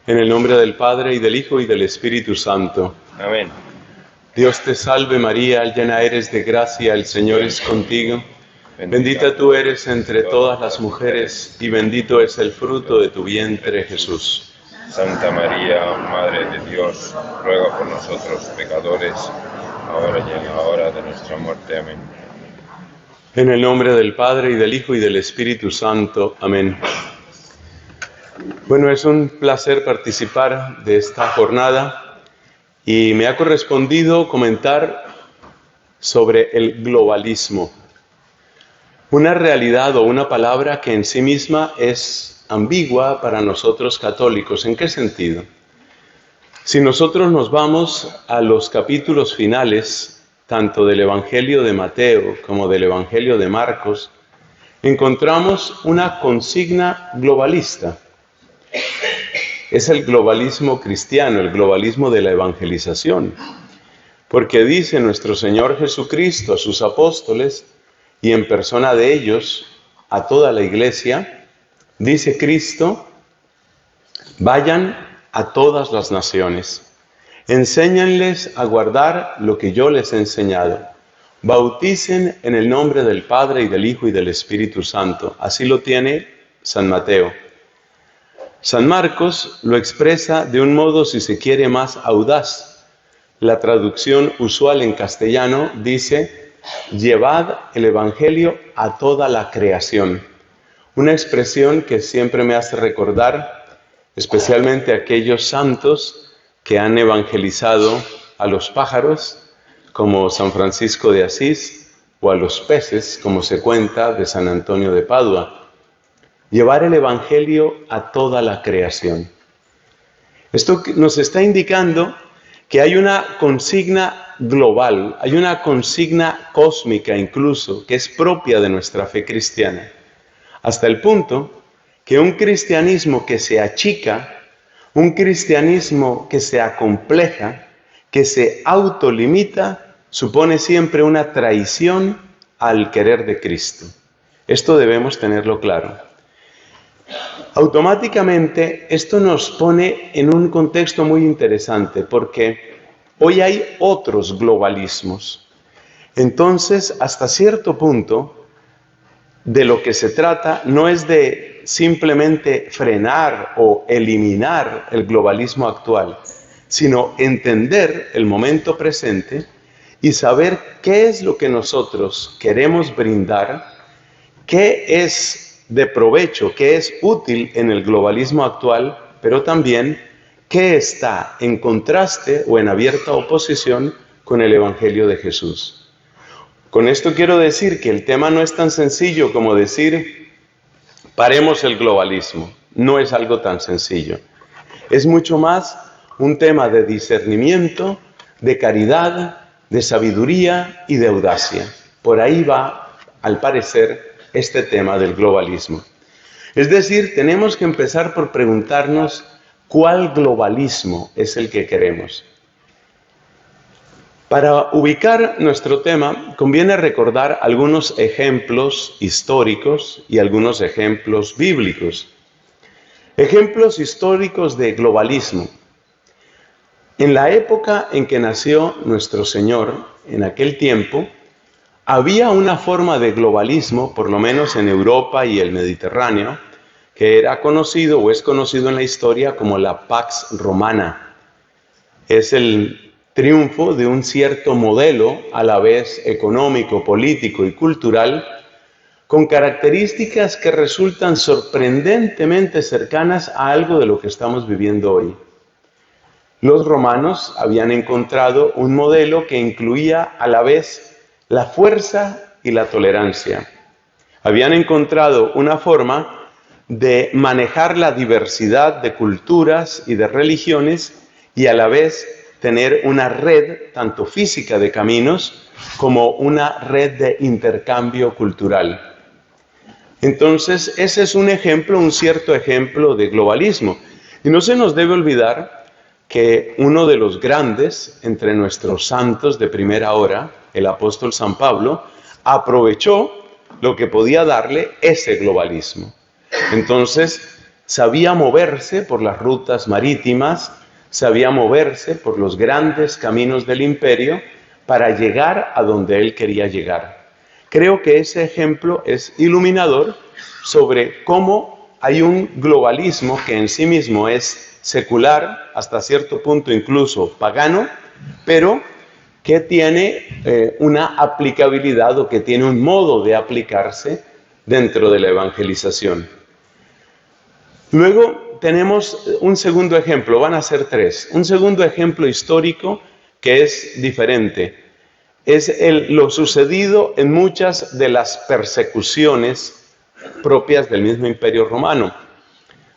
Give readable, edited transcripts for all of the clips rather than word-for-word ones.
En el nombre del Padre, y del Hijo, y del Espíritu Santo. Amén. Dios te salve María, llena eres de gracia, el Señor es contigo. Bendita tú eres entre todas las mujeres, y bendito es el fruto de tu vientre, Jesús. Santa María, Madre de Dios, ruega por nosotros pecadores, ahora y en la hora de nuestra muerte. Amén. En el nombre del Padre, y del Hijo, y del Espíritu Santo. Amén. Bueno, es un placer participar de esta jornada y me ha correspondido comentar sobre el globalismo. Una realidad o una palabra que en sí misma es ambigua para nosotros católicos. ¿En qué sentido? Si nosotros nos vamos a los capítulos finales, tanto del Evangelio de Mateo como del Evangelio de Marcos, encontramos una consigna globalista. Es el globalismo cristiano, el globalismo de la evangelización. Porque dice nuestro Señor Jesucristo a sus apóstoles, y en persona de ellos, a toda la iglesia, dice Cristo: vayan a todas las naciones, enséñenles a guardar lo que yo les he enseñado, bauticen en el nombre del Padre, y del Hijo, y del Espíritu Santo. Así lo tiene San Mateo. San Marcos lo expresa de un modo, si se quiere, más audaz. La traducción usual en castellano dice: llevad el Evangelio a toda la creación. Una expresión que siempre me hace recordar, especialmente a aquellos santos que han evangelizado a los pájaros, como San Francisco de Asís, o a los peces, como se cuenta de San Antonio de Padua. Llevar el Evangelio a toda la creación. Esto nos está indicando que hay una consigna global, hay una consigna cósmica incluso, que es propia de nuestra fe cristiana. Hasta el punto que un cristianismo que se achica, un cristianismo que se acompleja, que se autolimita, supone siempre una traición al querer de Cristo. Esto debemos tenerlo claro. Automáticamente esto nos pone en un contexto muy interesante, porque hoy hay otros globalismos. Entonces, hasta cierto punto, de lo que se trata no es de simplemente frenar o eliminar el globalismo actual, sino entender el momento presente y saber qué es lo que nosotros queremos brindar, qué es de provecho, qué es útil en el globalismo actual, pero también qué está en contraste o en abierta oposición con el Evangelio de Jesús. Con esto quiero decir que el tema no es tan sencillo como decir: paremos el globalismo. No es algo tan sencillo. Es mucho más un tema de discernimiento, de caridad, de sabiduría y de audacia. Por ahí va, al parecer, este tema del globalismo. Es decir, tenemos que empezar por preguntarnos cuál globalismo es el que queremos. Para ubicar nuestro tema, conviene recordar algunos ejemplos históricos y algunos ejemplos bíblicos. Ejemplos históricos de globalismo. En la época en que nació nuestro Señor, en aquel tiempo, había una forma de globalismo, por lo menos en Europa y el Mediterráneo, que era conocido o es conocido en la historia como la Pax Romana. Es el triunfo de un cierto modelo, a la vez económico, político y cultural, con características que resultan sorprendentemente cercanas a algo de lo que estamos viviendo hoy. Los romanos habían encontrado un modelo que incluía a la vez la fuerza y la tolerancia. Habían encontrado una forma de manejar la diversidad de culturas y de religiones y a la vez tener una red, tanto física de caminos, como una red de intercambio cultural. Entonces, ese es un ejemplo, un cierto ejemplo de globalismo. Y no se nos debe olvidar que uno de los grandes entre nuestros santos de primera hora, el apóstol San Pablo, aprovechó lo que podía darle ese globalismo. Entonces, sabía moverse por las rutas marítimas, sabía moverse por los grandes caminos del imperio para llegar a donde él quería llegar. Creo que ese ejemplo es iluminador sobre cómo hay un globalismo que en sí mismo es secular, hasta cierto punto incluso pagano, pero que tiene una aplicabilidad o que tiene un modo de aplicarse dentro de la evangelización. Luego tenemos un segundo ejemplo, van a ser tres. Un segundo ejemplo histórico que es diferente. Es lo sucedido en muchas de las persecuciones propias del mismo Imperio Romano.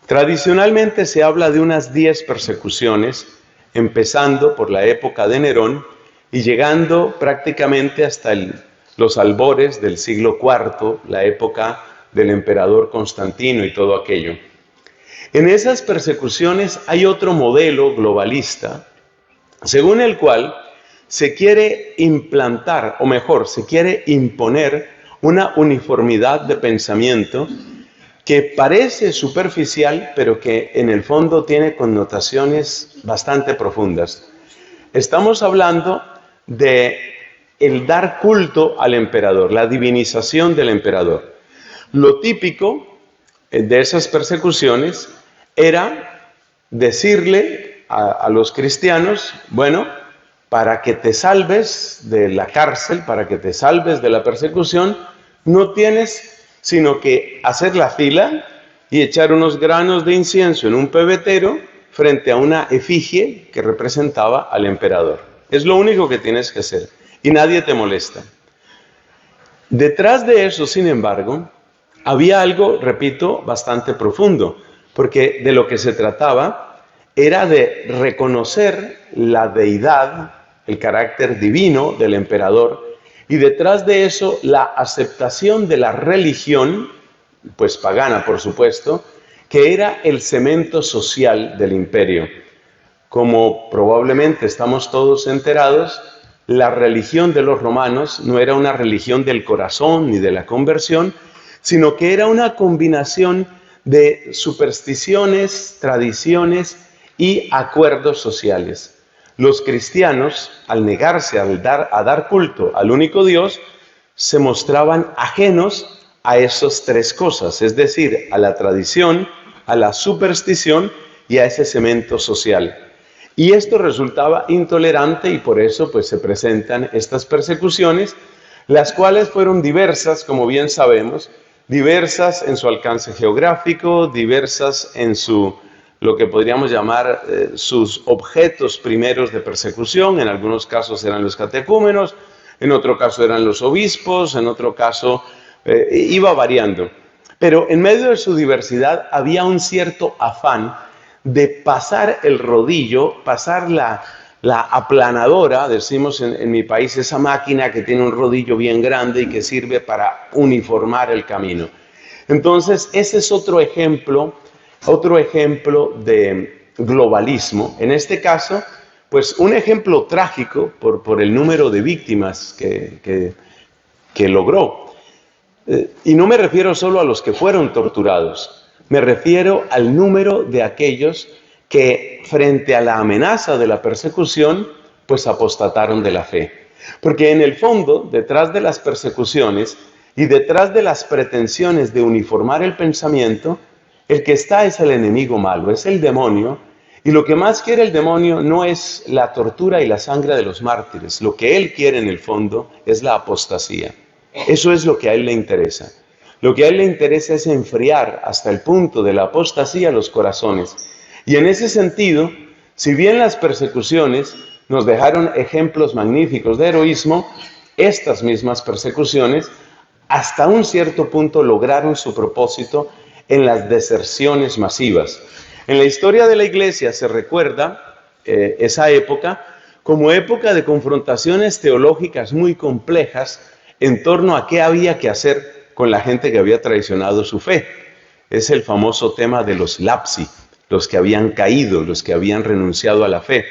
Tradicionalmente se habla de unas 10 persecuciones, empezando por la época de Nerón y llegando prácticamente hasta los albores del siglo IV, la época del emperador Constantino y todo aquello. En esas persecuciones hay otro modelo globalista, según el cual se quiere implantar, o mejor, se quiere imponer una uniformidad de pensamiento que parece superficial, pero que en el fondo tiene connotaciones bastante profundas. Estamos hablando de el dar culto al emperador, la divinización del emperador. Lo típico de esas persecuciones era decirle a los cristianos, bueno, para que te salves de la cárcel, para que te salves de la persecución, no tienes sino que hacer la fila y echar unos granos de incienso en un pebetero frente a una efigie que representaba al emperador. Es lo único que tienes que hacer y nadie te molesta. Detrás de eso, sin embargo, había algo, repito, bastante profundo, porque de lo que se trataba era de reconocer la deidad, el carácter divino del emperador, y detrás de eso la aceptación de la religión, pues pagana por supuesto, que era el cemento social del imperio. Como probablemente estamos todos enterados, la religión de los romanos no era una religión del corazón ni de la conversión, sino que era una combinación de supersticiones, tradiciones y acuerdos sociales. Los cristianos, al negarse a dar culto al único Dios, se mostraban ajenos a esas tres cosas, es decir, a la tradición, a la superstición y a ese cemento social. Y esto resultaba intolerante y por eso pues, se presentan estas persecuciones, las cuales fueron diversas, como bien sabemos, diversas en su alcance geográfico, diversas en lo que podríamos llamar sus objetos primeros de persecución. En algunos casos eran los catecúmenos, en otro caso eran los obispos, en otro caso iba variando. Pero en medio de su diversidad había un cierto afán de pasar el rodillo, pasar la aplanadora, decimos en mi país, esa máquina que tiene un rodillo bien grande y que sirve para uniformar el camino. Entonces, ese es otro ejemplo de globalismo. En este caso, pues un ejemplo trágico por el número de víctimas que logró. Y no me refiero solo a los que fueron torturados, me refiero al número de aquellos que frente a la amenaza de la persecución, pues apostataron de la fe. Porque en el fondo, detrás de las persecuciones y detrás de las pretensiones de uniformar el pensamiento, el que está es el enemigo malo, es el demonio, y lo que más quiere el demonio no es la tortura y la sangre de los mártires, lo que él quiere en el fondo es la apostasía. Eso es lo que a él le interesa. Lo que a él le interesa es enfriar hasta el punto de la apostasía los corazones. Y en ese sentido, si bien las persecuciones nos dejaron ejemplos magníficos de heroísmo, estas mismas persecuciones hasta un cierto punto lograron su propósito en las deserciones masivas. En la historia de la Iglesia se recuerda esa época como época de confrontaciones teológicas muy complejas en torno a qué había que hacer con la gente que había traicionado su fe. Es el famoso tema de los lapsi, los que habían caído, los que habían renunciado a la fe,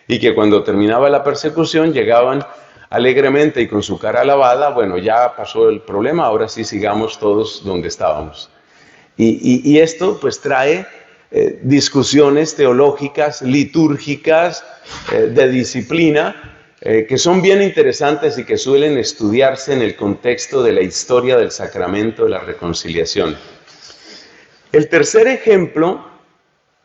y que cuando terminaba la persecución llegaban alegremente y con su cara lavada, bueno, ya pasó el problema, ahora sí sigamos todos donde estábamos. Y esto pues trae discusiones teológicas, litúrgicas, de disciplina, que son bien interesantes y que suelen estudiarse en el contexto de la historia del sacramento de la reconciliación. El tercer ejemplo,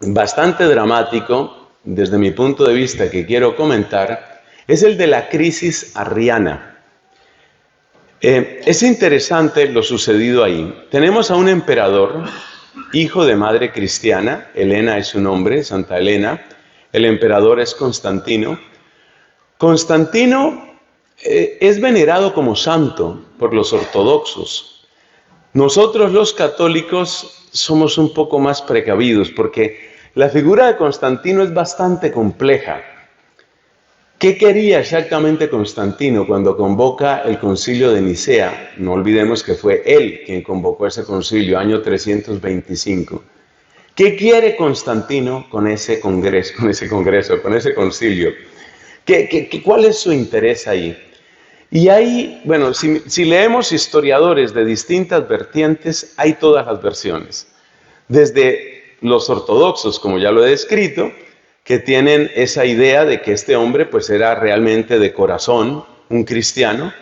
bastante dramático, desde mi punto de vista, que quiero comentar, es el de la crisis arriana. Es interesante lo sucedido ahí. Tenemos a un emperador, hijo de madre cristiana, Helena es su nombre, Santa Helena. El emperador es Constantino. Constantino es venerado como santo por los ortodoxos. Nosotros los católicos somos un poco más precavidos porque la figura de Constantino es bastante compleja. ¿Qué quería exactamente Constantino cuando convoca el concilio de Nicea? No olvidemos que fue él quien convocó ese concilio, año 325. ¿Qué quiere Constantino con ese congreso, con ese concilio? ¿Cuál es su interés ahí? Y ahí, bueno, si leemos historiadores de distintas vertientes, hay todas las versiones. Desde los ortodoxos, como ya lo he descrito, que tienen esa idea de que este hombre pues era realmente de corazón, un cristiano,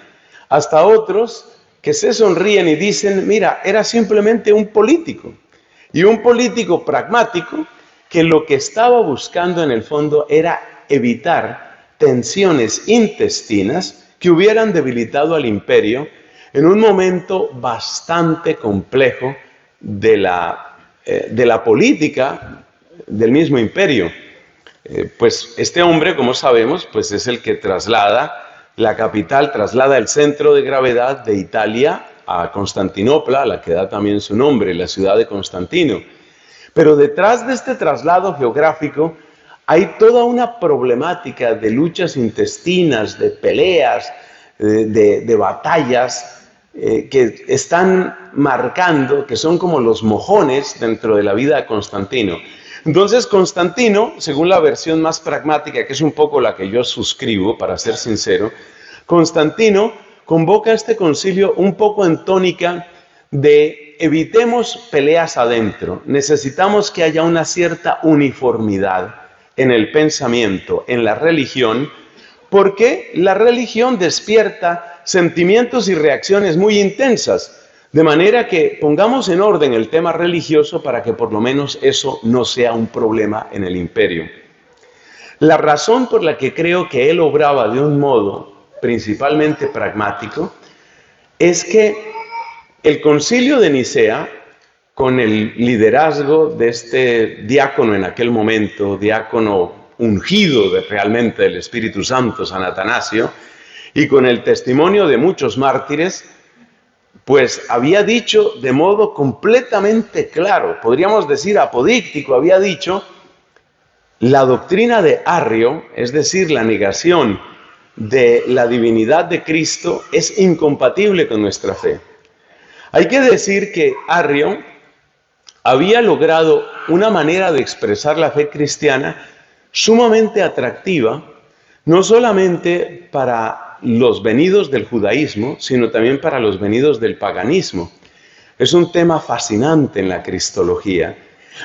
hasta otros que se sonríen y dicen, mira, era simplemente un político, y un político pragmático que lo que estaba buscando en el fondo era evitar tensiones intestinas que hubieran debilitado al imperio en un momento bastante complejo de la política del mismo imperio. Pues este hombre, como sabemos, pues es el que traslada la capital, traslada el centro de gravedad de Italia a Constantinopla, a la que da también su nombre, la ciudad de Constantino. Pero detrás de este traslado geográfico hay toda una problemática de luchas intestinas, de peleas, de batallas que están marcando, que son como los mojones dentro de la vida de Constantino. Entonces Constantino, según la versión más pragmática, que es un poco la que yo suscribo, para ser sincero, Constantino convoca este concilio un poco en tónica de evitemos peleas adentro, necesitamos que haya una cierta uniformidad en el pensamiento, en la religión, porque la religión despierta sentimientos y reacciones muy intensas. De manera que pongamos en orden el tema religioso para que por lo menos eso no sea un problema en el imperio. La razón por la que creo que él obraba de un modo principalmente pragmático es que el concilio de Nicea, con el liderazgo de este diácono en aquel momento, diácono ungido realmente del Espíritu Santo, San Atanasio, y con el testimonio de muchos mártires, pues había dicho de modo completamente claro, podríamos decir apodíctico, había dicho, la doctrina de Arrio, es decir, la negación de la divinidad de Cristo, es incompatible con nuestra fe. Hay que decir que Arrio había logrado una manera de expresar la fe cristiana sumamente atractiva, no solamente para los venidos del judaísmo, sino también para los venidos del paganismo. Es un tema fascinante en la cristología,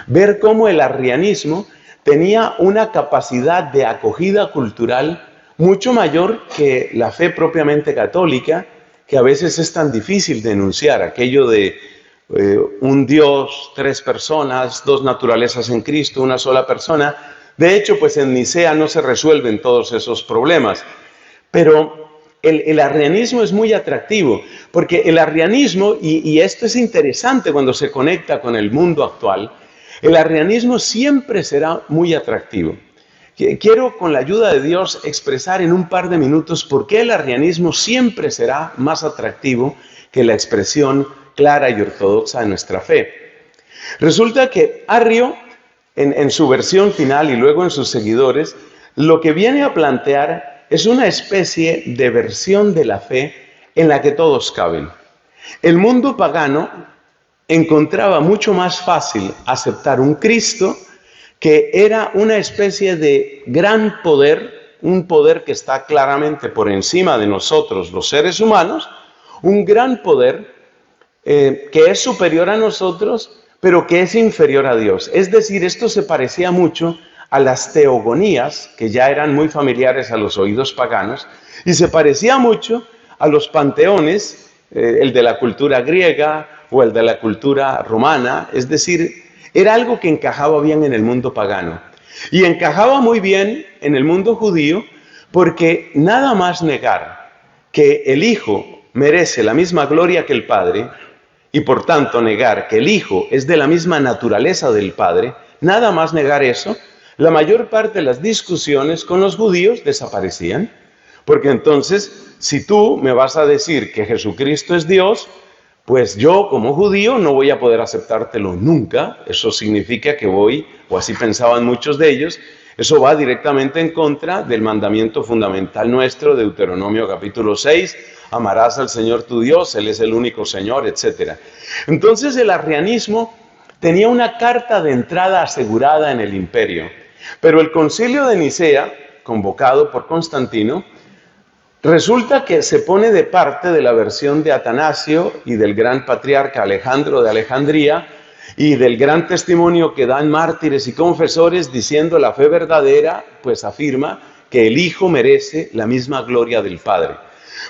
ver cómo el arrianismo tenía una capacidad de acogida cultural mucho mayor que la fe propiamente católica, que a veces es tan difícil de enunciar, aquello de un Dios, tres personas, dos naturalezas en Cristo, una sola persona. De hecho, pues en Nicea no se resuelven todos esos problemas. Pero el arrianismo es muy atractivo, porque el arrianismo, y esto es interesante cuando se conecta con el mundo actual, el arrianismo siempre será muy atractivo. Quiero, con la ayuda de Dios, expresar en un par de minutos por qué el arrianismo siempre será más atractivo que la expresión clara y ortodoxa de nuestra fe. Resulta que Arrio, en su versión final y luego en sus seguidores, lo que viene a plantear es una especie de versión de la fe en la que todos caben. El mundo pagano encontraba mucho más fácil aceptar un Cristo que era una especie de gran poder, un poder que está claramente por encima de nosotros, los seres humanos, un gran poder que es superior a nosotros, pero que es inferior a Dios. Es decir, esto se parecía mucho a las teogonías, que ya eran muy familiares a los oídos paganos, y se parecía mucho a los panteones, el de la cultura griega o el de la cultura romana. Es decir, era algo que encajaba bien en el mundo pagano. Y encajaba muy bien en el mundo judío, porque nada más negar que el Hijo merece la misma gloria que el Padre, y por tanto negar que el Hijo es de la misma naturaleza del Padre, nada más negar eso, la mayor parte de las discusiones con los judíos desaparecían. Porque entonces, si tú me vas a decir que Jesucristo es Dios, pues yo como judío no voy a poder aceptártelo nunca. Eso significa que voy, o así pensaban muchos de ellos, eso va directamente en contra del mandamiento fundamental nuestro, de Deuteronomio capítulo 6, amarás al Señor tu Dios, Él es el único Señor, etc. Entonces el arrianismo tenía una carta de entrada asegurada en el imperio. Pero el concilio de Nicea, convocado por Constantino, resulta que se pone de parte de la versión de Atanasio y del gran patriarca Alejandro de Alejandría y del gran testimonio que dan mártires y confesores diciendo la fe verdadera, pues afirma que el Hijo merece la misma gloria del Padre.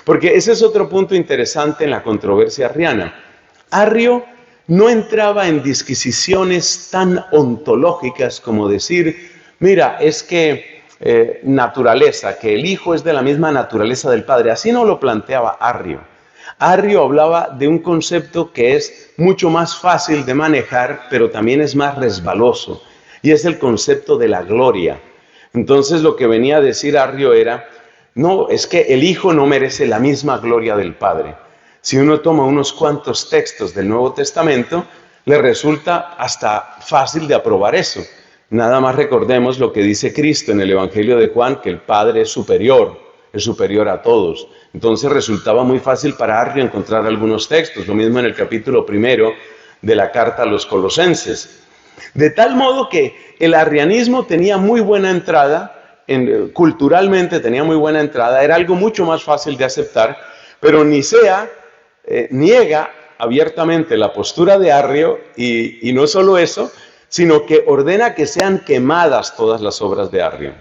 Porque ese es otro punto interesante en la controversia arriana. Arrio no entraba en disquisiciones tan ontológicas como decir, mira, es que naturaleza, que el Hijo es de la misma naturaleza del Padre. Así no lo planteaba Arrio. Arrio hablaba de un concepto que es mucho más fácil de manejar, pero también es más resbaloso, y es el concepto de la gloria. Entonces lo que venía a decir Arrio era, no, es que el Hijo no merece la misma gloria del Padre. Si uno toma unos cuantos textos del Nuevo Testamento, le resulta hasta fácil de aprobar eso. Nada más recordemos lo que dice Cristo en el Evangelio de Juan, que el Padre es superior a todos. Entonces resultaba muy fácil para Arrio encontrar algunos textos, lo mismo en el capítulo 1 de la carta a los Colosenses. De tal modo que el arrianismo tenía muy buena entrada, culturalmente tenía muy buena entrada, era algo mucho más fácil de aceptar, pero Nicea niega abiertamente la postura de Arrio y no solo eso, sino que ordena que sean quemadas todas las obras de Arrio.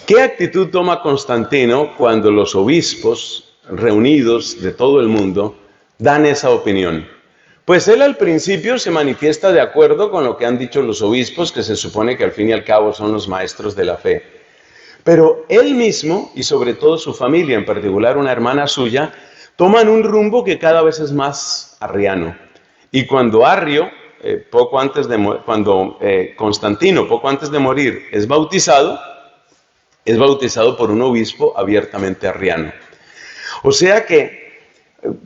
¿Qué actitud toma Constantino cuando los obispos reunidos de todo el mundo dan esa opinión? Pues él al principio se manifiesta de acuerdo con lo que han dicho los obispos, que se supone que al fin y al cabo son los maestros de la fe. Pero él mismo, y sobre todo su familia, en particular una hermana suya, toman un rumbo que cada vez es más arriano. Y cuando Arrio, Constantino, poco antes de morir, es bautizado por un obispo abiertamente arriano. O sea que,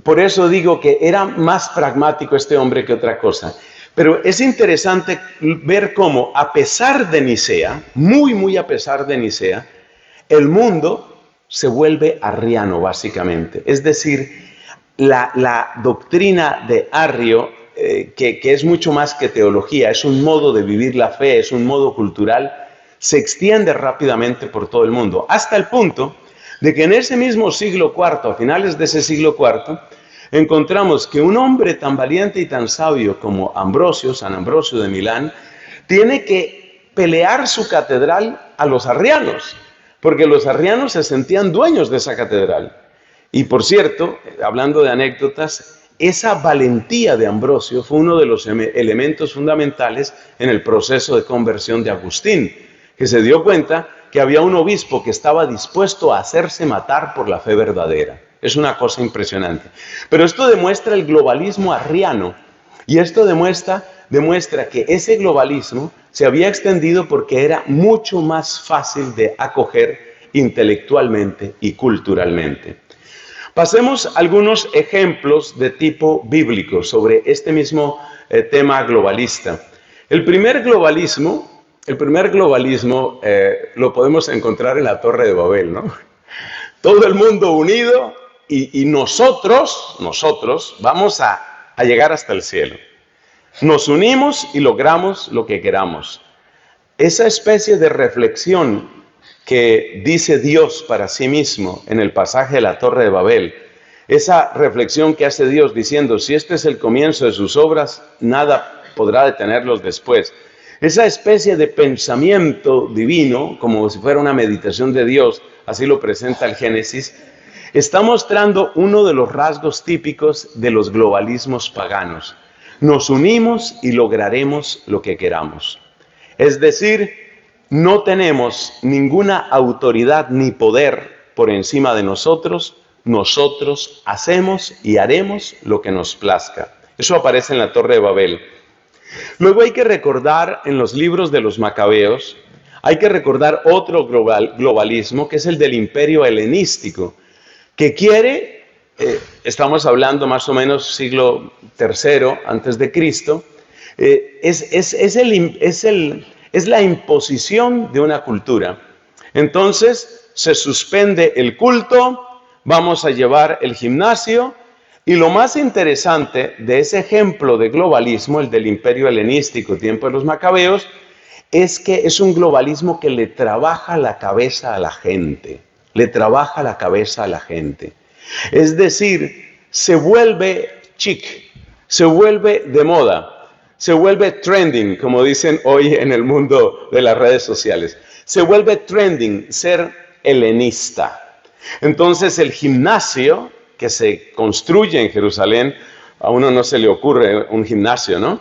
por eso digo que era más pragmático este hombre que otra cosa. Pero es interesante ver cómo, a pesar de Nicea, muy a pesar de Nicea, el mundo se vuelve arriano básicamente. Es decir, la doctrina de Arrio, que es mucho más que teología, es un modo de vivir la fe, es un modo cultural, se extiende rápidamente por todo el mundo, hasta el punto de que en ese mismo siglo IV, a finales de ese siglo IV, encontramos que un hombre tan valiente y tan sabio como San Ambrosio de Milán, tiene que pelear su catedral a los arrianos, porque los arrianos se sentían dueños de esa catedral. Y por cierto, hablando de anécdotas, esa valentía de Ambrosio fue uno de los elementos fundamentales en el proceso de conversión de Agustín, que se dio cuenta que había un obispo que estaba dispuesto a hacerse matar por la fe verdadera. Es una cosa impresionante. Pero esto demuestra el globalismo arriano, y esto demuestra que ese globalismo se había extendido porque era mucho más fácil de acoger intelectualmente y culturalmente. Pasemos a algunos ejemplos de tipo bíblico sobre este mismo tema globalista. El primer globalismo lo podemos encontrar en la Torre de Babel, ¿no? Todo el mundo unido y nosotros vamos a llegar hasta el cielo. Nos unimos y logramos lo que queramos. Esa especie de reflexión que dice Dios para sí mismo en el pasaje de la Torre de Babel, Esa reflexión que hace Dios diciendo, si este es el comienzo de sus obras, nada podrá detenerlos después. Esa especie de pensamiento divino, como si fuera una meditación de Dios, así lo presenta el Génesis, está mostrando uno de los rasgos típicos de los globalismos paganos. Nos unimos y lograremos lo que queramos. Es decir, no tenemos ninguna autoridad ni poder por encima de nosotros. Nosotros hacemos y haremos lo que nos plazca. Eso aparece en la Torre de Babel. Luego hay que recordar en los libros de los Macabeos, hay que recordar otro globalismo, que es el del imperio helenístico, que quiere, estamos hablando más o menos siglo III antes de Cristo, es la imposición de una cultura. Entonces se suspende el culto, vamos a llevar el gimnasio, y lo más interesante de ese ejemplo de globalismo, el del imperio helenístico, tiempo de los Macabeos, es que es un globalismo que le trabaja la cabeza a la gente, le trabaja la cabeza a la gente. Es decir, se vuelve chic, se vuelve de moda, se vuelve trending, como dicen hoy en el mundo de las redes sociales. Se vuelve trending ser helenista. Entonces el gimnasio que se construye en Jerusalén, a uno no se le ocurre un gimnasio, ¿no?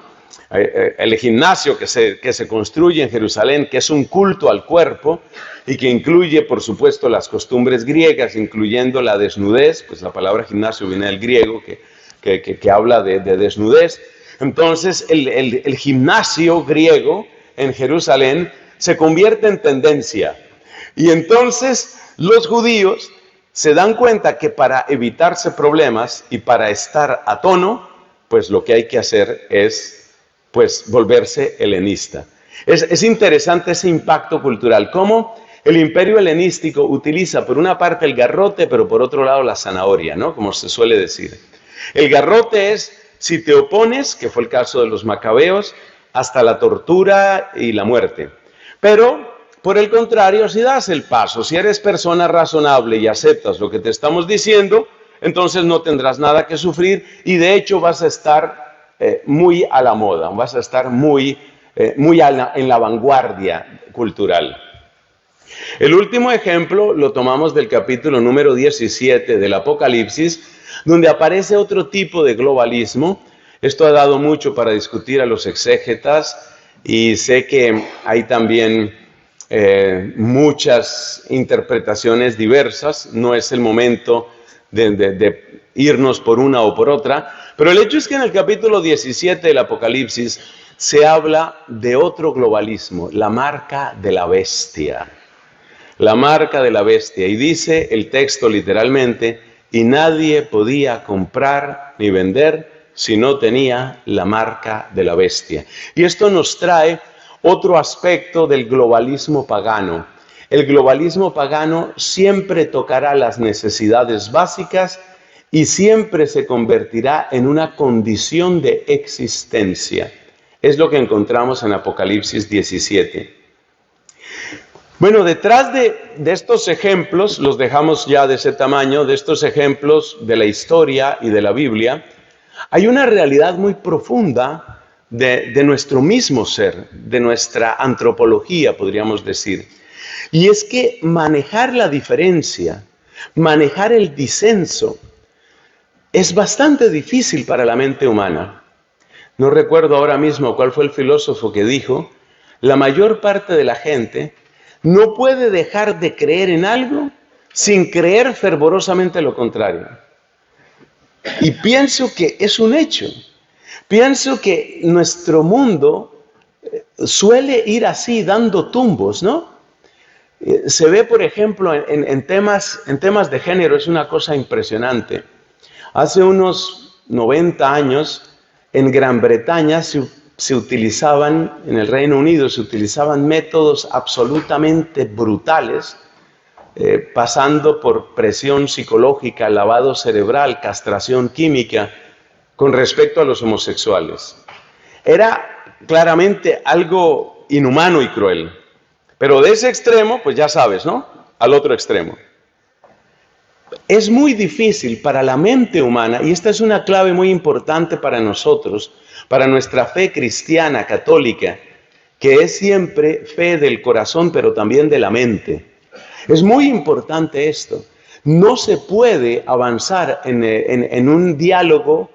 El gimnasio que se construye en Jerusalén, que es un culto al cuerpo y que incluye, por supuesto, las costumbres griegas, incluyendo la desnudez, pues la palabra gimnasio viene del griego, que habla de desnudez. Entonces, el gimnasio griego en Jerusalén se convierte en tendencia. Y entonces los judíos se dan cuenta que para evitarse problemas y para estar a tono, pues lo que hay que hacer es pues volverse helenista. Es interesante ese impacto cultural, cómo el imperio helenístico utiliza por una parte el garrote, pero por otro lado la zanahoria, ¿no? Como se suele decir. El garrote es, si te opones, que fue el caso de los macabeos, hasta la tortura y la muerte. Pero por el contrario, si das el paso, si eres persona razonable y aceptas lo que te estamos diciendo, entonces no tendrás nada que sufrir y de hecho vas a estar muy a la moda, vas a estar muy en la vanguardia cultural. El último ejemplo lo tomamos del capítulo número 17 del Apocalipsis, donde aparece otro tipo de globalismo. Esto ha dado mucho para discutir a los exégetas y sé que hay también muchas interpretaciones diversas, no es el momento de irnos por una o por otra, pero el hecho es que en el capítulo 17 del Apocalipsis se habla de otro globalismo, la marca de la bestia. La marca de la bestia, y dice el texto literalmente, y nadie podía comprar ni vender si no tenía la marca de la bestia. Y esto nos trae otro aspecto del globalismo pagano. El globalismo pagano siempre tocará las necesidades básicas y siempre se convertirá en una condición de existencia. Es lo que encontramos en Apocalipsis 17. Bueno, detrás de estos ejemplos, los dejamos ya de ese tamaño, de estos ejemplos de la historia y de la Biblia, hay una realidad muy profunda de nuestro mismo ser, de nuestra antropología, podríamos decir. Y es que manejar la diferencia, manejar el disenso, es bastante difícil para la mente humana. No recuerdo ahora mismo cuál fue el filósofo que dijo, la mayor parte de la gente no puede dejar de creer en algo sin creer fervorosamente lo contrario. Y pienso que es un hecho. Pienso que nuestro mundo suele ir así, dando tumbos, ¿no? Se ve, por ejemplo, en temas de género, es una cosa impresionante. Hace unos 90 años, en Gran Bretaña se utilizaban, en el Reino Unido, se utilizaban métodos absolutamente brutales, pasando por presión psicológica, lavado cerebral, castración química, con respecto a los homosexuales. Era claramente algo inhumano y cruel. Pero de ese extremo, pues ya sabes, ¿no? Al otro extremo. Es muy difícil para la mente humana, y esta es una clave muy importante para nosotros, para nuestra fe cristiana católica, que es siempre fe del corazón, pero también de la mente. Es muy importante esto. No se puede avanzar en un diálogo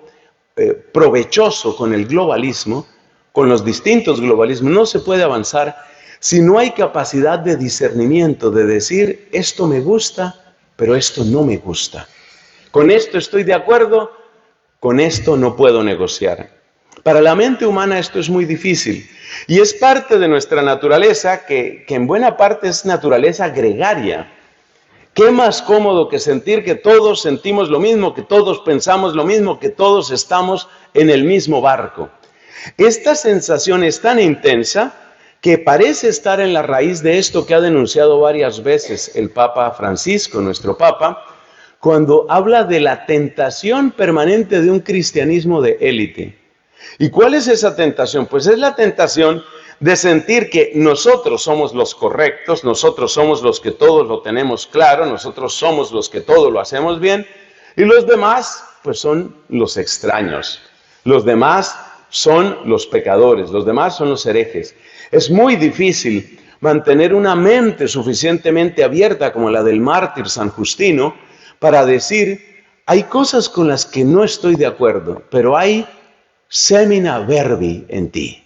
provechoso con el globalismo, con los distintos globalismos. No se puede avanzar si no hay capacidad de discernimiento, de decir, esto me gusta, pero esto no me gusta. Con esto estoy de acuerdo, con esto no puedo negociar. Para la mente humana esto es muy difícil y es parte de nuestra naturaleza que en buena parte es naturaleza gregaria. ¿Qué más cómodo que sentir que todos sentimos lo mismo, que todos pensamos lo mismo, que todos estamos en el mismo barco? Esta sensación es tan intensa que parece estar en la raíz de esto que ha denunciado varias veces el Papa Francisco, nuestro Papa, cuando habla de la tentación permanente de un cristianismo de élite. ¿Y cuál es esa tentación? Pues es la tentación de sentir que nosotros somos los correctos, nosotros somos los que todos lo tenemos claro, nosotros somos los que todo lo hacemos bien, y los demás pues son los extraños, los demás son los pecadores, los demás son los herejes. Es muy difícil mantener una mente suficientemente abierta como la del mártir San Justino para decir, hay cosas con las que no estoy de acuerdo, pero hay semina verbi en ti.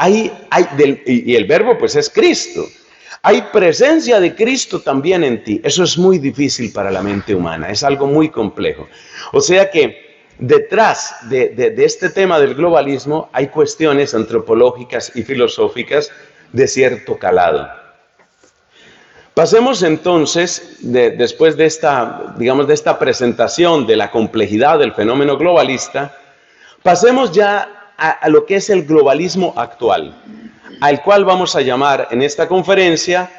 Y el verbo pues es Cristo. Hay presencia de Cristo también en ti. Eso es muy difícil para la mente humana, es algo muy complejo. O sea que detrás de este tema del globalismo hay cuestiones antropológicas y filosóficas de cierto calado. Pasemos entonces, después de esta presentación de la complejidad del fenómeno globalista, pasemos ya a lo que es el globalismo actual, al cual vamos a llamar en esta conferencia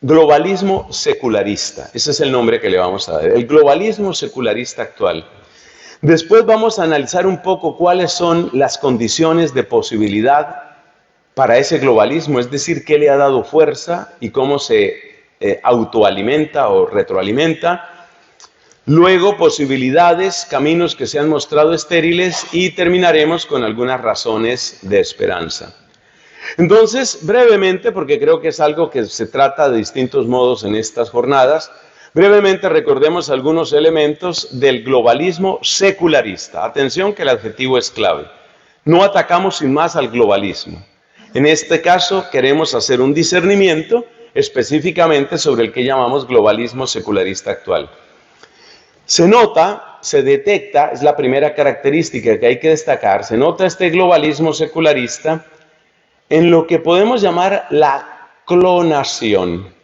globalismo secularista. Ese es el nombre que le vamos a dar, el globalismo secularista actual. Después vamos a analizar un poco cuáles son las condiciones de posibilidad para ese globalismo, es decir, qué le ha dado fuerza y cómo se autoalimenta o retroalimenta. Luego, posibilidades, caminos que se han mostrado estériles y terminaremos con algunas razones de esperanza. Entonces, brevemente, porque creo que es algo que se trata de distintos modos en estas jornadas, brevemente recordemos algunos elementos del globalismo secularista. Atención que el adjetivo es clave. No atacamos sin más al globalismo. En este caso queremos hacer un discernimiento específicamente sobre el que llamamos globalismo secularista actual. Se nota, se detecta, es la primera característica que hay que destacar, se nota este globalismo secularista en lo que podemos llamar la clonación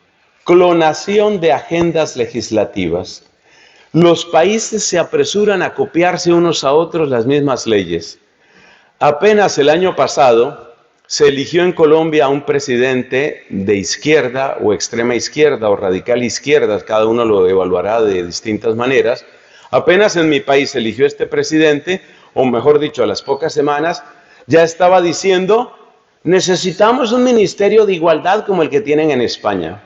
de agendas legislativas. Los países se apresuran a copiarse unos a otros las mismas leyes. Apenas el año pasado se eligió en Colombia a un presidente de izquierda o extrema izquierda o radical izquierda, cada uno lo evaluará de distintas maneras. Apenas en mi país se eligió este presidente, o mejor dicho, a las pocas semanas, ya estaba diciendo, necesitamos un ministerio de igualdad como el que tienen en España.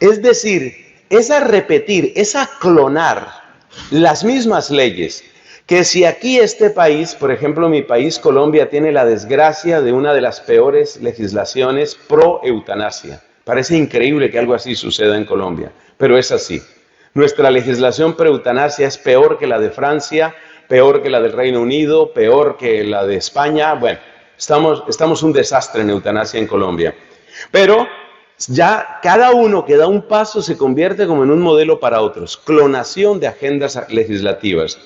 Es decir, es a repetir, es a clonar las mismas leyes, que si aquí este país, por ejemplo mi país, Colombia, tiene la desgracia de una de las peores legislaciones pro eutanasia. Parece increíble que algo así suceda en Colombia, pero es así. Nuestra legislación pro eutanasia es peor que la de Francia, peor que la del Reino Unido, peor que la de España. Bueno, estamos un desastre en eutanasia en Colombia. Pero ya cada uno que da un paso se convierte como en un modelo para otros. Clonación de agendas legislativas.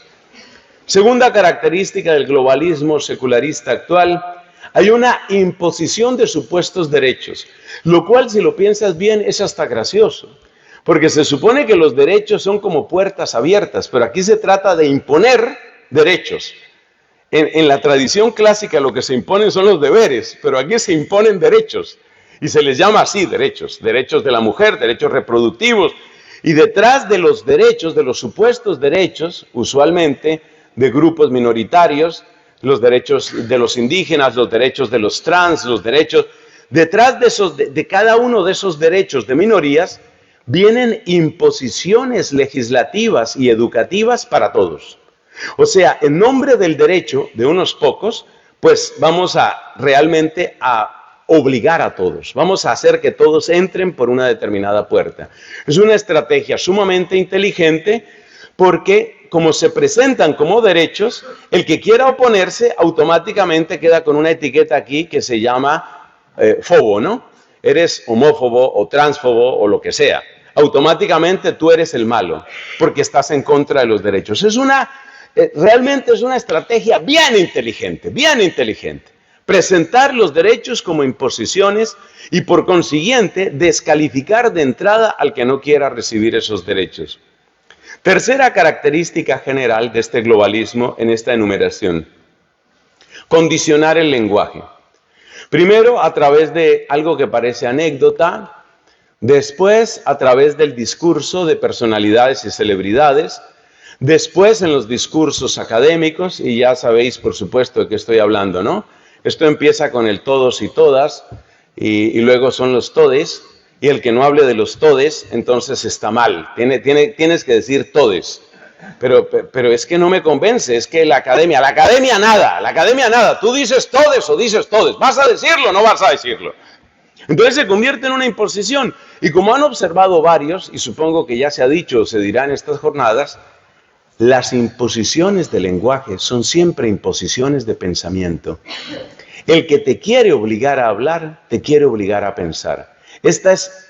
Segunda característica del globalismo secularista actual, hay una imposición de supuestos derechos, lo cual si lo piensas bien es hasta gracioso, porque se supone que los derechos son como puertas abiertas, pero aquí se trata de imponer derechos. En la tradición clásica lo que se imponen son los deberes, pero aquí se imponen derechos, y se les llama así derechos de la mujer, derechos reproductivos, y detrás de los derechos, de los supuestos derechos, usualmente, de grupos minoritarios, los derechos de los indígenas, los derechos de los trans, los derechos, detrás de cada uno de esos derechos de minorías, vienen imposiciones legislativas y educativas para todos. O sea, en nombre del derecho de unos pocos, pues vamos realmente a obligar a todos. Vamos a hacer que todos entren por una determinada puerta. Es una estrategia sumamente inteligente porque como se presentan como derechos, el que quiera oponerse automáticamente queda con una etiqueta aquí que se llama fobo, ¿no? Eres homófobo o transfobo o lo que sea. Automáticamente tú eres el malo porque estás en contra de los derechos. Realmente es una estrategia bien inteligente, bien inteligente. Presentar los derechos como imposiciones y por consiguiente descalificar de entrada al que no quiera recibir esos derechos. Tercera característica general de este globalismo en esta enumeración: condicionar el lenguaje. Primero a través de algo que parece anécdota, después a través del discurso de personalidades y celebridades, después en los discursos académicos, y ya sabéis por supuesto de qué estoy hablando, ¿no? Esto empieza con el todos y todas, y luego son los todes, y el que no hable de los todes, entonces está mal. Tienes que decir todes. Pero es que no me convence, es que la academia nada. Tú dices todes o dices todes. ¿Vas a decirlo o no vas a decirlo? Entonces se convierte en una imposición. Y como han observado varios, y supongo que ya se ha dicho o se dirá en estas jornadas, las imposiciones de lenguaje son siempre imposiciones de pensamiento. El que te quiere obligar a hablar, te quiere obligar a pensar.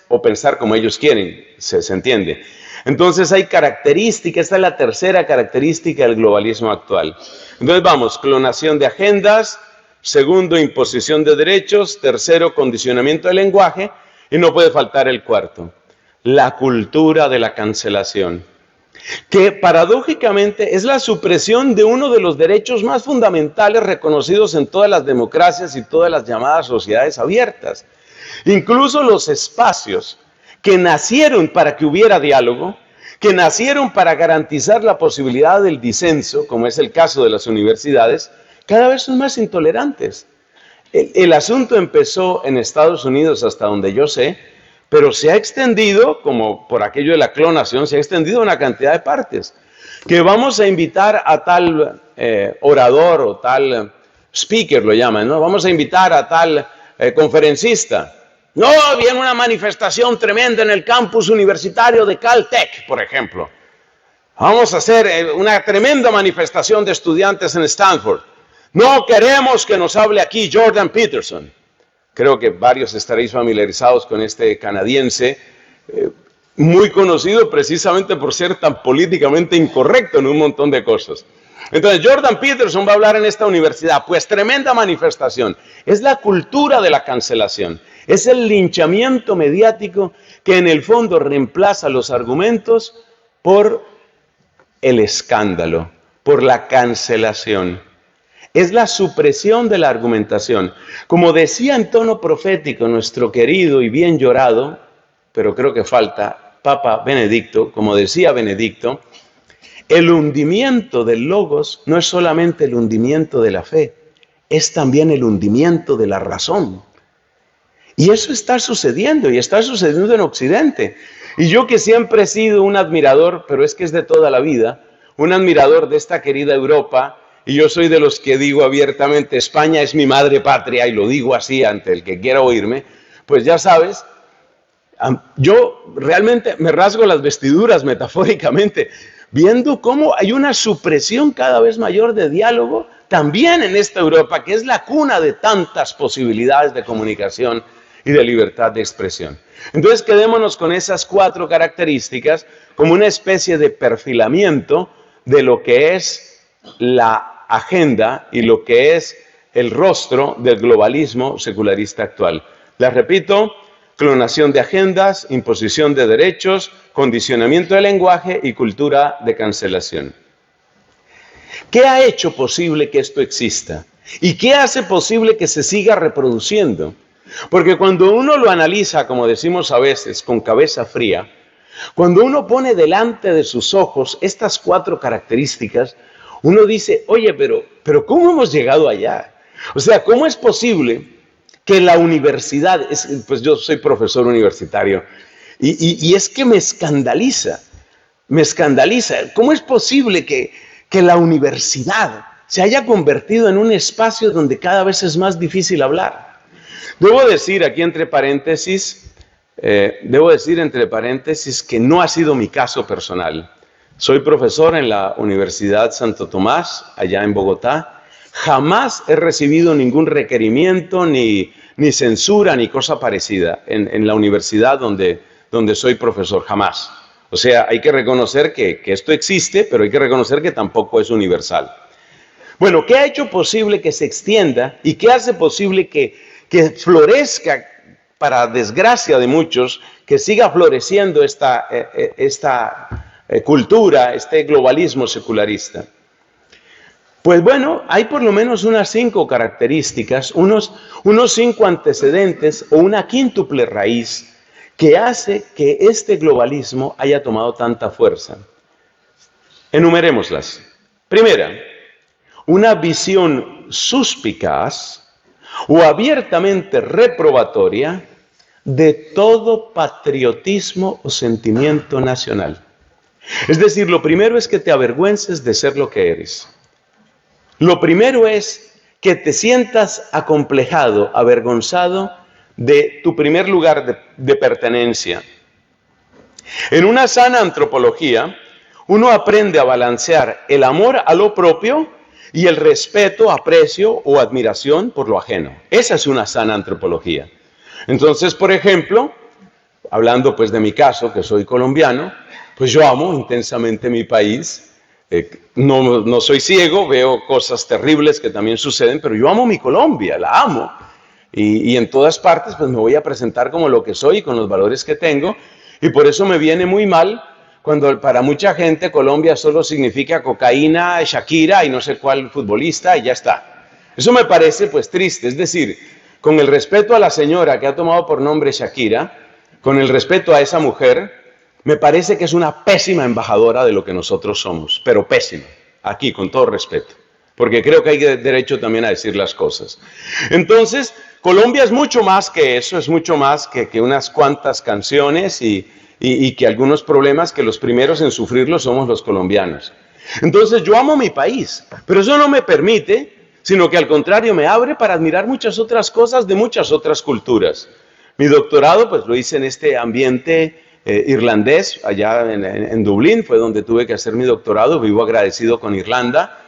O pensar como ellos quieren, se entiende. Entonces hay características, esta es la tercera característica del globalismo actual. Entonces vamos, clonación de agendas, segundo, imposición de derechos, tercero, condicionamiento del lenguaje, y no puede faltar el cuarto, la cultura de la cancelación, que paradójicamente es la supresión de uno de los derechos más fundamentales reconocidos en todas las democracias y todas las llamadas sociedades abiertas. Incluso los espacios que nacieron para que hubiera diálogo, que nacieron para garantizar la posibilidad del disenso, como es el caso de las universidades, cada vez son más intolerantes. El asunto empezó en Estados Unidos, hasta donde yo sé, pero se ha extendido, como por aquello de la clonación, se ha extendido a una cantidad de partes. Que vamos a invitar a tal orador o tal speaker, lo llaman, ¿no? Vamos a invitar a tal conferencista. No, viene una manifestación tremenda en el campus universitario de Caltech, por ejemplo. Vamos a hacer una tremenda manifestación de estudiantes en Stanford. No queremos que nos hable aquí Jordan Peterson. Creo que varios estaréis familiarizados con este canadiense, muy conocido precisamente por ser tan políticamente incorrecto en un montón de cosas. Entonces, Jordan Peterson va a hablar en esta universidad. Pues tremenda manifestación. Es la cultura de la cancelación. Es el linchamiento mediático que en el fondo reemplaza los argumentos por el escándalo, por la cancelación. Es la supresión de la argumentación. Como decía en tono profético nuestro querido y bien llorado, pero creo que falta, Papa Benedicto, como decía Benedicto, el hundimiento del logos no es solamente el hundimiento de la fe, es también el hundimiento de la razón. Y eso está sucediendo, y está sucediendo en Occidente. Y yo que siempre he sido un admirador, pero es que es de toda la vida, un admirador de esta querida Europa, y yo soy de los que digo abiertamente, España es mi madre patria, y lo digo así ante el que quiera oírme, pues ya sabes, yo realmente me rasgo las vestiduras metafóricamente, viendo cómo hay una supresión cada vez mayor de diálogo, también en esta Europa, que es la cuna de tantas posibilidades de comunicación y de libertad de expresión. Entonces quedémonos con esas 4 características como una especie de perfilamiento de lo que es la agenda y lo que es el rostro del globalismo secularista actual. Las repito: clonación de agendas, imposición de derechos, condicionamiento del lenguaje y cultura de cancelación. ¿Qué ha hecho posible que esto exista? ¿Y qué hace posible que se siga reproduciendo? Porque cuando uno lo analiza, como decimos a veces, con cabeza fría, cuando uno pone delante de sus ojos estas 4 características, uno dice, oye, pero ¿cómo hemos llegado allá? O sea, ¿cómo es posible que la universidad, pues yo soy profesor universitario, Y es que me escandaliza. ¿Cómo es posible que la universidad se haya convertido en un espacio donde cada vez es más difícil hablar? Debo decir aquí entre paréntesis que no ha sido mi caso personal. Soy profesor en la Universidad Santo Tomás, allá en Bogotá. Jamás he recibido ningún requerimiento, ni censura, ni cosa parecida en la universidad donde soy profesor, jamás. O sea, hay que reconocer que esto existe, pero hay que reconocer que tampoco es universal. Bueno, ¿qué ha hecho posible que se extienda y qué hace posible que florezca, para desgracia de muchos, que siga floreciendo esta cultura, este globalismo secularista? Pues bueno, hay por lo menos unas 5 características, unos 5 antecedentes o una quíntuple raíz que hace que este globalismo haya tomado tanta fuerza. Enumerémoslas. Primera, una visión suspicaz o abiertamente reprobatoria de todo patriotismo o sentimiento nacional. Es decir, lo primero es que te avergüences de ser lo que eres. Lo primero es que te sientas acomplejado, avergonzado de tu primer lugar de pertenencia. En una sana antropología, uno aprende a balancear el amor a lo propio y el respeto, aprecio o admiración por lo ajeno. Esa es una sana antropología. Entonces, por ejemplo, hablando pues de mi caso, que soy colombiano, pues yo amo intensamente mi país. No soy ciego, veo cosas terribles que también suceden, pero yo amo mi Colombia, la amo. Y en todas partes pues me voy a presentar como lo que soy y con los valores que tengo. Y por eso me viene muy mal cuando para mucha gente Colombia solo significa cocaína, Shakira y no sé cuál futbolista y ya está. Eso me parece pues triste, es decir, con el respeto a la señora que ha tomado por nombre Shakira, con el respeto a esa mujer, me parece que es una pésima embajadora de lo que nosotros somos, pero pésima, aquí con todo respeto, porque creo que hay derecho también a decir las cosas. Entonces, Colombia es mucho más que eso, es mucho más que unas cuantas canciones y que algunos problemas que los primeros en sufrirlos somos los colombianos. Entonces, yo amo mi país, pero eso no me permite, sino que al contrario me abre para admirar muchas otras cosas de muchas otras culturas. Mi doctorado pues lo hice en este ambiente irlandés, allá en Dublín, fue donde tuve que hacer mi doctorado, vivo agradecido con Irlanda.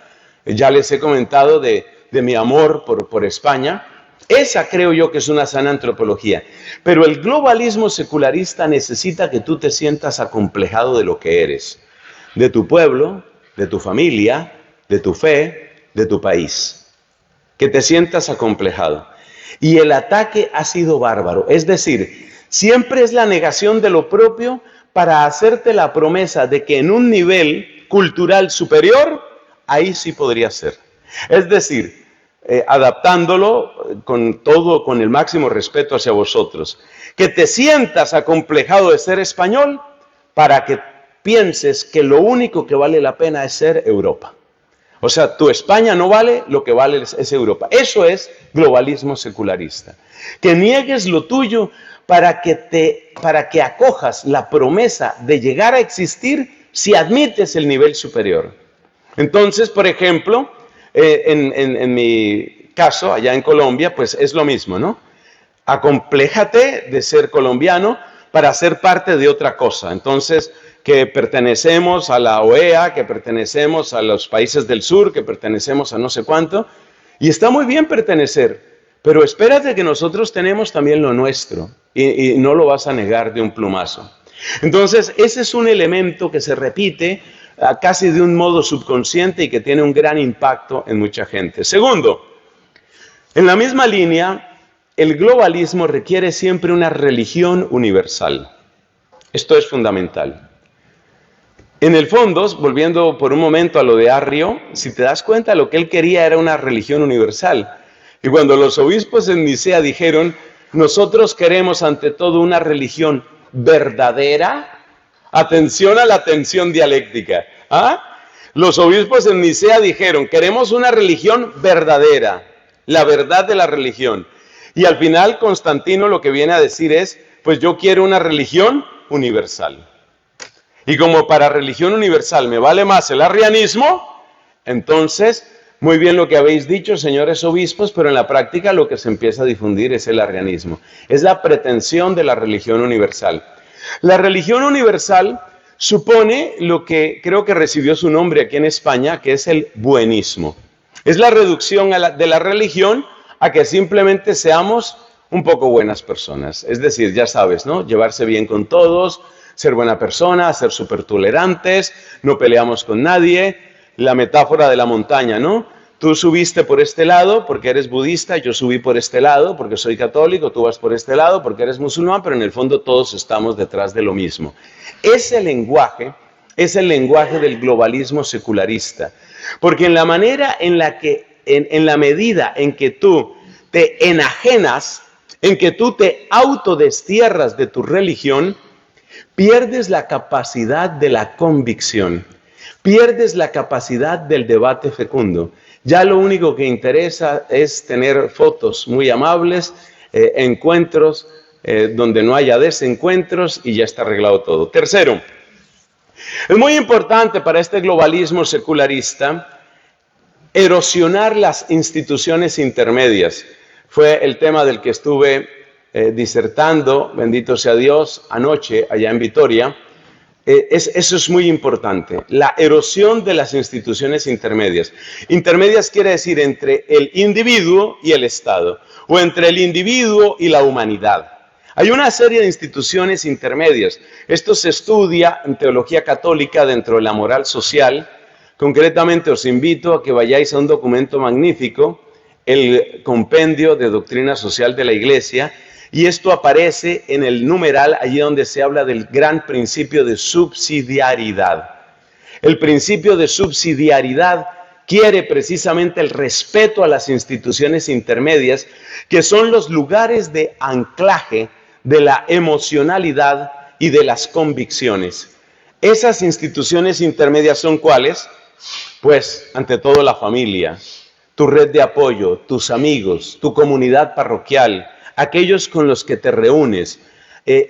Ya les he comentado de mi amor por España. Esa creo yo que es una sana antropología. Pero el globalismo secularista necesita que tú te sientas acomplejado de lo que eres, de tu pueblo, de tu familia, de tu fe, de tu país. Que te sientas acomplejado. Y el ataque ha sido bárbaro, es decir, siempre es la negación de lo propio para hacerte la promesa de que en un nivel cultural superior, ahí sí podría ser. Es decir, adaptándolo con el máximo respeto hacia vosotros, que te sientas acomplejado de ser español para que pienses que lo único que vale la pena es ser Europa. O sea, tu España no vale, lo que vale es Europa. Eso es globalismo secularista. Que niegues lo tuyo para que acojas la promesa de llegar a existir si admites el nivel superior. Entonces, por ejemplo, en mi caso, allá en Colombia, pues es lo mismo, ¿no? Acompléjate de ser colombiano para ser parte de otra cosa. Entonces, que pertenecemos a la OEA, que pertenecemos a los países del sur, que pertenecemos a no sé cuánto. Y está muy bien pertenecer, pero espérate que nosotros tenemos también lo nuestro y no lo vas a negar de un plumazo. Entonces, ese es un elemento que se repite casi de un modo subconsciente y que tiene un gran impacto en mucha gente. Segundo, en la misma línea, el globalismo requiere siempre una religión universal. Esto es fundamental. En el fondo, volviendo por un momento a lo de Arrio, si te das cuenta, lo que él quería era una religión universal. Y cuando los obispos en Nicea dijeron, nosotros queremos ante todo una religión verdadera, atención a la tensión dialéctica. Los obispos en Nicea dijeron, queremos una religión verdadera, la verdad de la religión. Y al final Constantino lo que viene a decir es pues yo quiero una religión universal. Y como para religión universal me vale más el arrianismo, entonces, muy bien lo que habéis dicho, señores obispos, pero en la práctica lo que se empieza a difundir es el arrianismo. Es la pretensión de la religión universal. La religión universal supone lo que creo que recibió su nombre aquí en España, que es el buenismo. Es la reducción de la religión a que simplemente seamos un poco buenas personas. Es decir, ya sabes, ¿no? Llevarse bien con todos, ser buena persona, ser súper tolerantes, no peleamos con nadie. La metáfora de la montaña, ¿no? Tú subiste por este lado porque eres budista, yo subí por este lado porque soy católico, tú vas por este lado porque eres musulmán, pero en el fondo todos estamos detrás de lo mismo. Ese lenguaje es el lenguaje del globalismo secularista, porque en la manera en la que, en la medida en que tú te enajenas, en que tú te autodestierras de tu religión, pierdes la capacidad de la convicción. Pierdes la capacidad del debate fecundo. Ya lo único que interesa es tener fotos muy amables, encuentros donde no haya desencuentros y ya está arreglado todo. Tercero, es muy importante para este globalismo secularista erosionar las instituciones intermedias. Fue el tema del que estuve disertando, bendito sea Dios, anoche allá en Vitoria. Eso es muy importante, la erosión de las instituciones intermedias. Intermedias quiere decir entre el individuo y el Estado, o entre el individuo y la humanidad. Hay una serie de instituciones intermedias. Esto se estudia en teología católica dentro de la moral social. Concretamente os invito a que vayáis a un documento magnífico, el Compendio de Doctrina Social de la Iglesia, y esto aparece en el numeral, allí donde se habla del gran principio de subsidiariedad. El principio de subsidiariedad quiere precisamente el respeto a las instituciones intermedias, que son los lugares de anclaje de la emocionalidad y de las convicciones. Esas instituciones intermedias son ¿cuáles? Pues, ante todo, la familia, tu red de apoyo, tus amigos, tu comunidad parroquial, aquellos con los que te reúnes,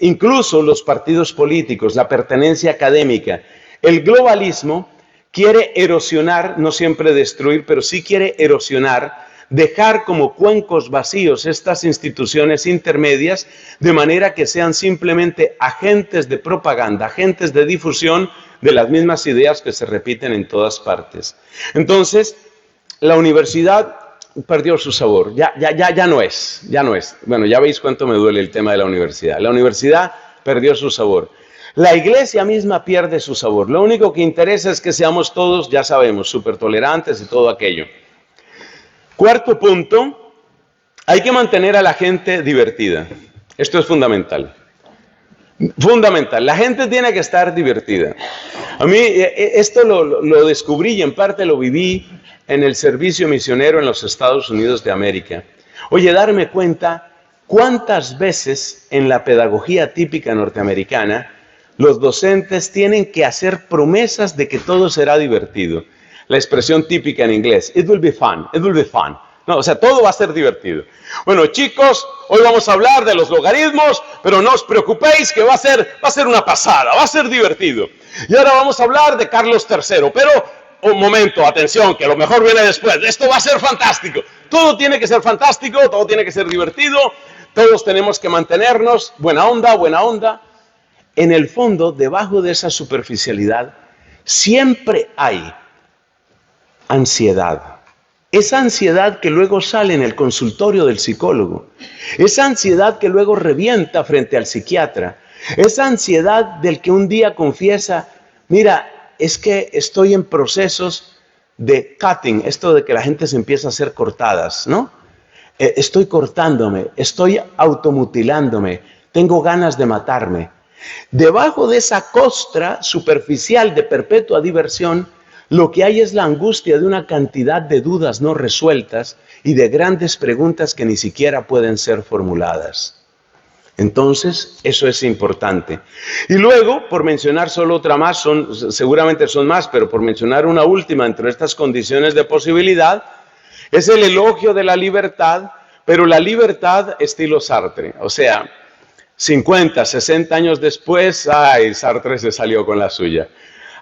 incluso los partidos políticos, la pertenencia académica. El globalismo quiere erosionar, no siempre destruir, pero sí quiere erosionar, dejar como cuencos vacíos estas instituciones intermedias, de manera que sean simplemente agentes de propaganda, agentes de difusión de las mismas ideas que se repiten en todas partes. Entonces, la universidad perdió su sabor, ya no es. Bueno, ya veis cuánto me duele el tema de la universidad. La universidad perdió su sabor. La iglesia misma pierde su sabor. Lo único que interesa es que seamos todos, ya sabemos, súper tolerantes y todo aquello. Cuarto punto, hay que mantener a la gente divertida. Esto es fundamental. Fundamental, la gente tiene que estar divertida. A mí esto lo descubrí y en parte lo viví en el servicio misionero en los Estados Unidos de América. Oye, darme cuenta cuántas veces en la pedagogía típica norteamericana los docentes tienen que hacer promesas de que todo será divertido. La expresión típica en inglés, it will be fun, it will be fun. No, o sea, todo va a ser divertido. Bueno, chicos, hoy vamos a hablar de los logaritmos, pero no os preocupéis que va a ser una pasada, va a ser divertido. Y ahora vamos a hablar de Carlos III, pero un momento, atención, que lo mejor viene después. Esto va a ser fantástico. Todo tiene que ser fantástico, todo tiene que ser divertido, todos tenemos que mantenernos, buena onda. En el fondo, debajo de esa superficialidad, siempre hay ansiedad. Esa ansiedad que luego sale en el consultorio del psicólogo. Esa ansiedad que luego revienta frente al psiquiatra. Esa ansiedad del que un día confiesa, mira, es que estoy en procesos de cutting, esto de que la gente se empieza a hacer cortadas, ¿no? Estoy cortándome, estoy automutilándome, tengo ganas de matarme. Debajo de esa costra superficial de perpetua diversión, lo que hay es la angustia de una cantidad de dudas no resueltas y de grandes preguntas que ni siquiera pueden ser formuladas. Entonces, eso es importante. Y luego, por mencionar solo otra más, seguramente son más, pero por mencionar una última entre estas condiciones de posibilidad, es el elogio de la libertad, pero la libertad estilo Sartre. O sea, 50, 60 años después, ¡ay! Sartre se salió con la suya.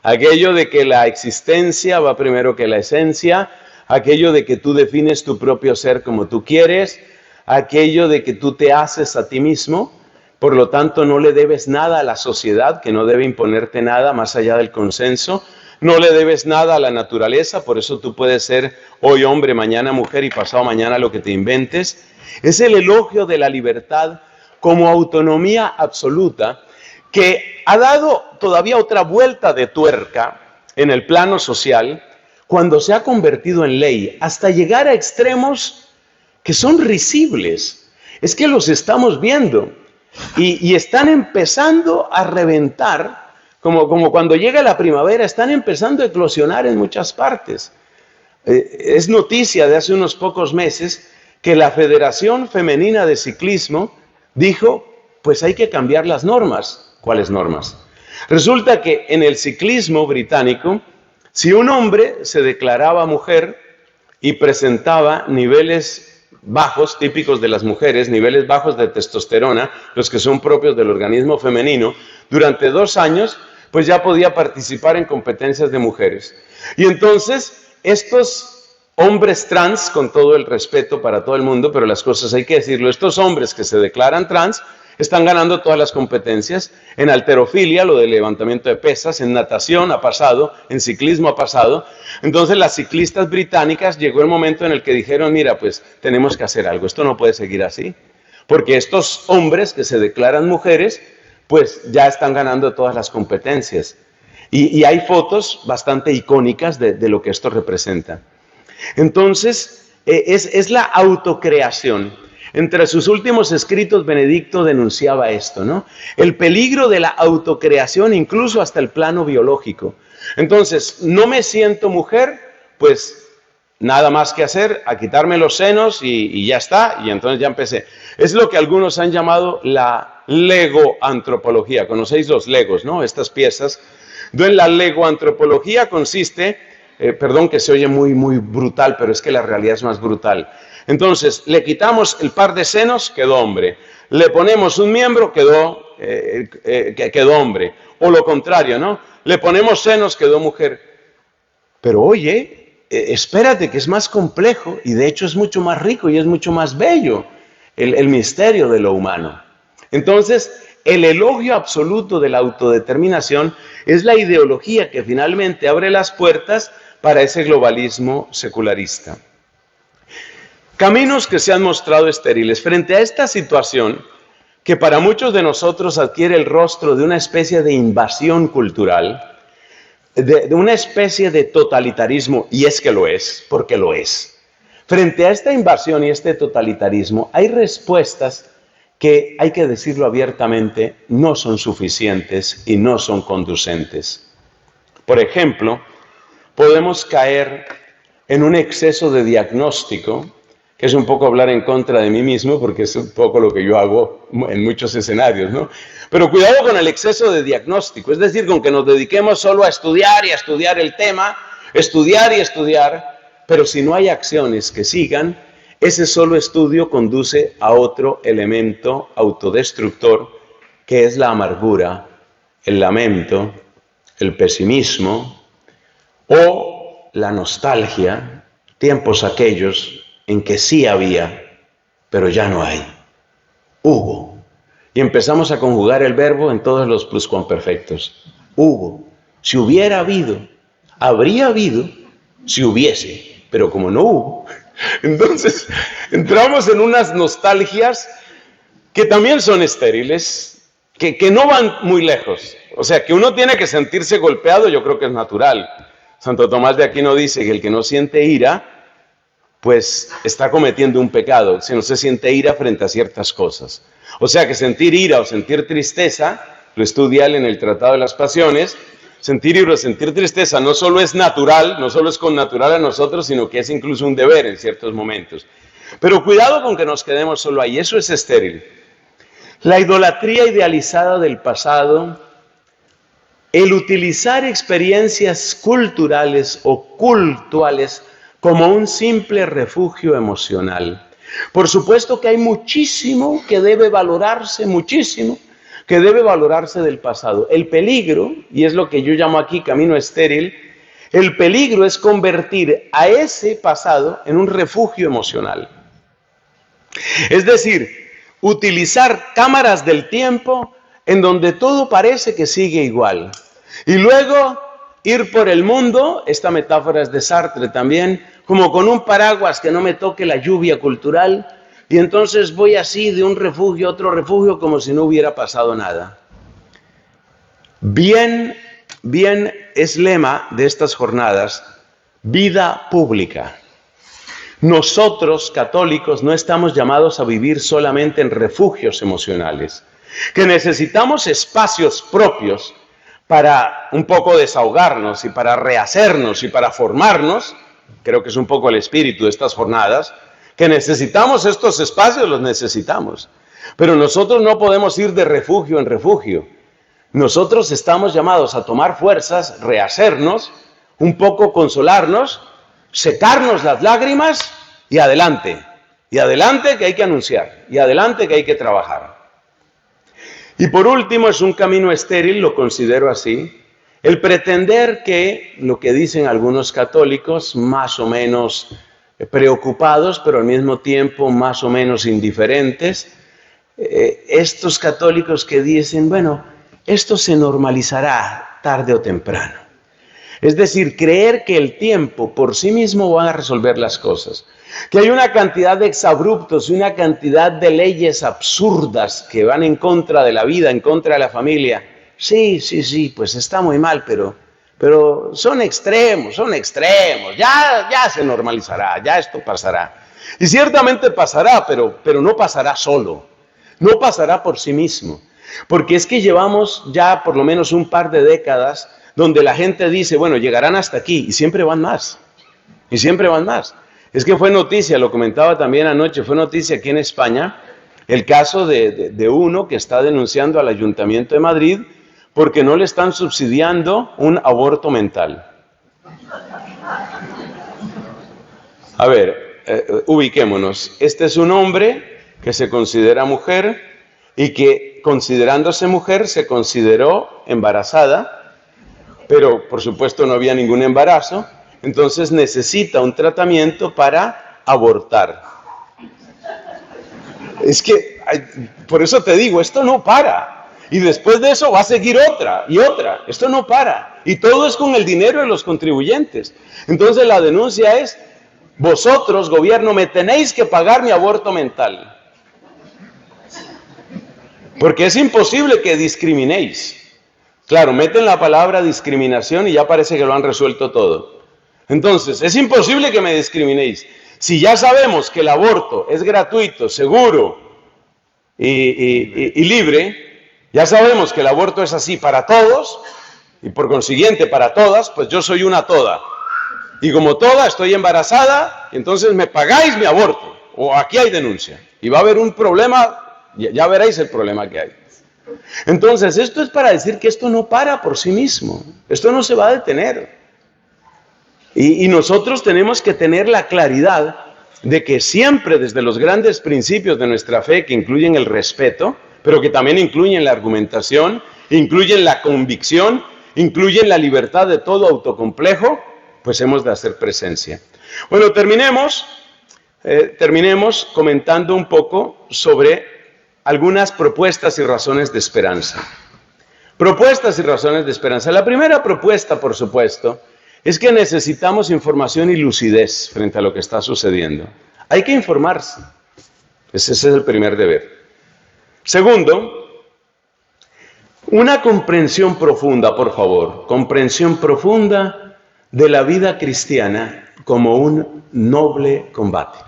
Aquello de que la existencia va primero que la esencia, aquello de que tú defines tu propio ser como tú quieres, aquello de que tú te haces a ti mismo, por lo tanto no le debes nada a la sociedad, que no debe imponerte nada más allá del consenso, no le debes nada a la naturaleza, por eso tú puedes ser hoy hombre, mañana mujer y pasado mañana lo que te inventes. Es el elogio de la libertad como autonomía absoluta, que ha dado todavía otra vuelta de tuerca en el plano social cuando se ha convertido en ley, hasta llegar a extremos que son risibles. Es que los estamos viendo y están empezando a reventar, como cuando llega la primavera, están empezando a eclosionar en muchas partes. Es noticia de hace unos pocos meses que la Federación Femenina de Ciclismo dijo, pues hay que cambiar las normas. ¿Cuáles normas? Resulta que en el ciclismo británico, si un hombre se declaraba mujer y presentaba niveles bajos, típicos de las mujeres, niveles bajos de testosterona, los que son propios del organismo femenino, durante 2 años, pues ya podía participar en competencias de mujeres. Y entonces, estos hombres trans, con todo el respeto para todo el mundo, pero las cosas hay que decirlo, estos hombres que se declaran trans, están ganando todas las competencias. En halterofilia, lo del levantamiento de pesas, en natación ha pasado, en ciclismo ha pasado. Entonces las ciclistas británicas llegó el momento en el que dijeron, mira, pues tenemos que hacer algo, esto no puede seguir así. Porque estos hombres que se declaran mujeres, pues ya están ganando todas las competencias. Y hay fotos bastante icónicas de lo que esto representa. Entonces, es la autocreación. Entre sus últimos escritos, Benedicto denunciaba esto, ¿no? El peligro de la autocreación, incluso hasta el plano biológico. Entonces, no me siento mujer, pues nada más que hacer, a quitarme los senos y ya está, y entonces ya empecé. Es lo que algunos han llamado la legoantropología. ¿Conocéis los legos, no? Estas piezas. Entonces, la legoantropología consiste, perdón que se oye muy brutal, pero es que la realidad es más brutal. Entonces, le quitamos el par de senos, quedó hombre. Le ponemos un miembro, quedó hombre. O lo contrario, ¿no? Le ponemos senos, quedó mujer. Pero oye, espérate que es más complejo y de hecho es mucho más rico y es mucho más bello el misterio de lo humano. Entonces, el elogio absoluto de la autodeterminación es la ideología que finalmente abre las puertas para ese globalismo secularista. Caminos que se han mostrado estériles. Frente a esta situación, que para muchos de nosotros adquiere el rostro de una especie de invasión cultural, de una especie de totalitarismo, y es que lo es, porque lo es. Frente a esta invasión y este totalitarismo, hay respuestas que, hay que decirlo abiertamente, no son suficientes y no son conducentes. Por ejemplo, podemos caer en un exceso de diagnóstico, que es un poco hablar en contra de mí mismo, porque es un poco lo que yo hago en muchos escenarios, ¿no? Pero cuidado con el exceso de diagnóstico, es decir, con que nos dediquemos solo a estudiar y a estudiar el tema, estudiar y estudiar, pero si no hay acciones que sigan, ese solo estudio conduce a otro elemento autodestructor, que es la amargura, el lamento, el pesimismo o la nostalgia, tiempos aquellos en que sí había, pero ya no hay. Hubo. Y empezamos a conjugar el verbo en todos los pluscuamperfectos. Hubo. Si hubiera habido, habría habido, si hubiese, pero como no hubo. Entonces, entramos en unas nostalgias que también son estériles, que no van muy lejos. O sea, que uno tiene que sentirse golpeado, yo creo que es natural. Santo Tomás de Aquino dice que el que no siente ira, pues está cometiendo un pecado, si no se siente ira frente a ciertas cosas. O sea que sentir ira o sentir tristeza, lo estudia él en el Tratado de las Pasiones, sentir ira o sentir tristeza no solo es natural, no solo es connatural a nosotros, sino que es incluso un deber en ciertos momentos. Pero cuidado con que nos quedemos solo ahí, eso es estéril. La idolatría idealizada del pasado, el utilizar experiencias culturales o cultuales como un simple refugio emocional. Por supuesto que hay muchísimo que debe valorarse, muchísimo que debe valorarse del pasado. El peligro, y es lo que yo llamo aquí camino estéril, el peligro es convertir a ese pasado en un refugio emocional. Es decir, utilizar cámaras del tiempo en donde todo parece que sigue igual. Y luego ir por el mundo, esta metáfora es de Sartre también, como con un paraguas que no me toque la lluvia cultural, y entonces voy así de un refugio a otro refugio como si no hubiera pasado nada. Bien es lema de estas jornadas, vida pública. Nosotros, católicos, no estamos llamados a vivir solamente en refugios emocionales, que necesitamos espacios propios para un poco desahogarnos y para rehacernos y para formarnos. Creo que es un poco el espíritu de estas jornadas, que necesitamos estos espacios, los necesitamos. Pero nosotros no podemos ir de refugio en refugio. Nosotros estamos llamados a tomar fuerzas, rehacernos, un poco consolarnos, secarnos las lágrimas y adelante que hay que anunciar, y adelante que hay que trabajar. Y por último, es un camino estéril, lo considero así, el pretender que, lo que dicen algunos católicos, más o menos preocupados, pero al mismo tiempo más o menos indiferentes, estos católicos que dicen, bueno, esto se normalizará tarde o temprano. Es decir, creer que el tiempo por sí mismo va a resolver las cosas. Que hay una cantidad de exabruptos y una cantidad de leyes absurdas que van en contra de la vida, en contra de la familia. Sí, pues está muy mal, pero son extremos, ya se normalizará, ya esto pasará. Y ciertamente pasará, pero no pasará solo, no pasará por sí mismo. Porque es que llevamos ya por lo menos un par de décadas donde la gente dice, bueno, llegarán hasta aquí, y siempre van más, y siempre van más. Es que fue noticia, lo comentaba también anoche, fue noticia aquí en España, el caso de uno que está denunciando al Ayuntamiento de Madrid porque no le están subsidiando un aborto mental. A ver, ubiquémonos. Este es un hombre que se considera mujer y que, considerándose mujer, se consideró embarazada, pero por supuesto no había ningún embarazo, entonces necesita un tratamiento para abortar. Es que, por eso te digo, esto no para. Y después de eso va a seguir otra y otra. Esto no para. Y todo es con el dinero de los contribuyentes. Entonces la denuncia es, vosotros, gobierno, me tenéis que pagar mi aborto mental. Porque es imposible que discriminéis. Claro, meten la palabra discriminación y ya parece que lo han resuelto todo. Entonces, es imposible que me discriminéis. Si ya sabemos que el aborto es gratuito, seguro y libre, ya sabemos que el aborto es así para todos y por consiguiente para todas, pues yo soy una toda. Y como toda estoy embarazada, entonces me pagáis mi aborto. O aquí hay denuncia. Y va a haber un problema, ya veréis el problema que hay. Entonces, esto es para decir que esto no para por sí mismo. Esto no se va a detener. Y nosotros tenemos que tener la claridad de que siempre desde los grandes principios de nuestra fe, que incluyen el respeto, pero que también incluyen la argumentación, incluyen la convicción, incluyen la libertad de todo autocomplejo, pues hemos de hacer presencia. Bueno, terminemos comentando un poco sobre algunas propuestas y razones de esperanza. Propuestas y razones de esperanza. La primera propuesta, por supuesto, es que necesitamos información y lucidez frente a lo que está sucediendo. Hay que informarse. Ese es el primer deber. Segundo, una comprensión profunda, por favor, comprensión profunda de la vida cristiana como un noble combate.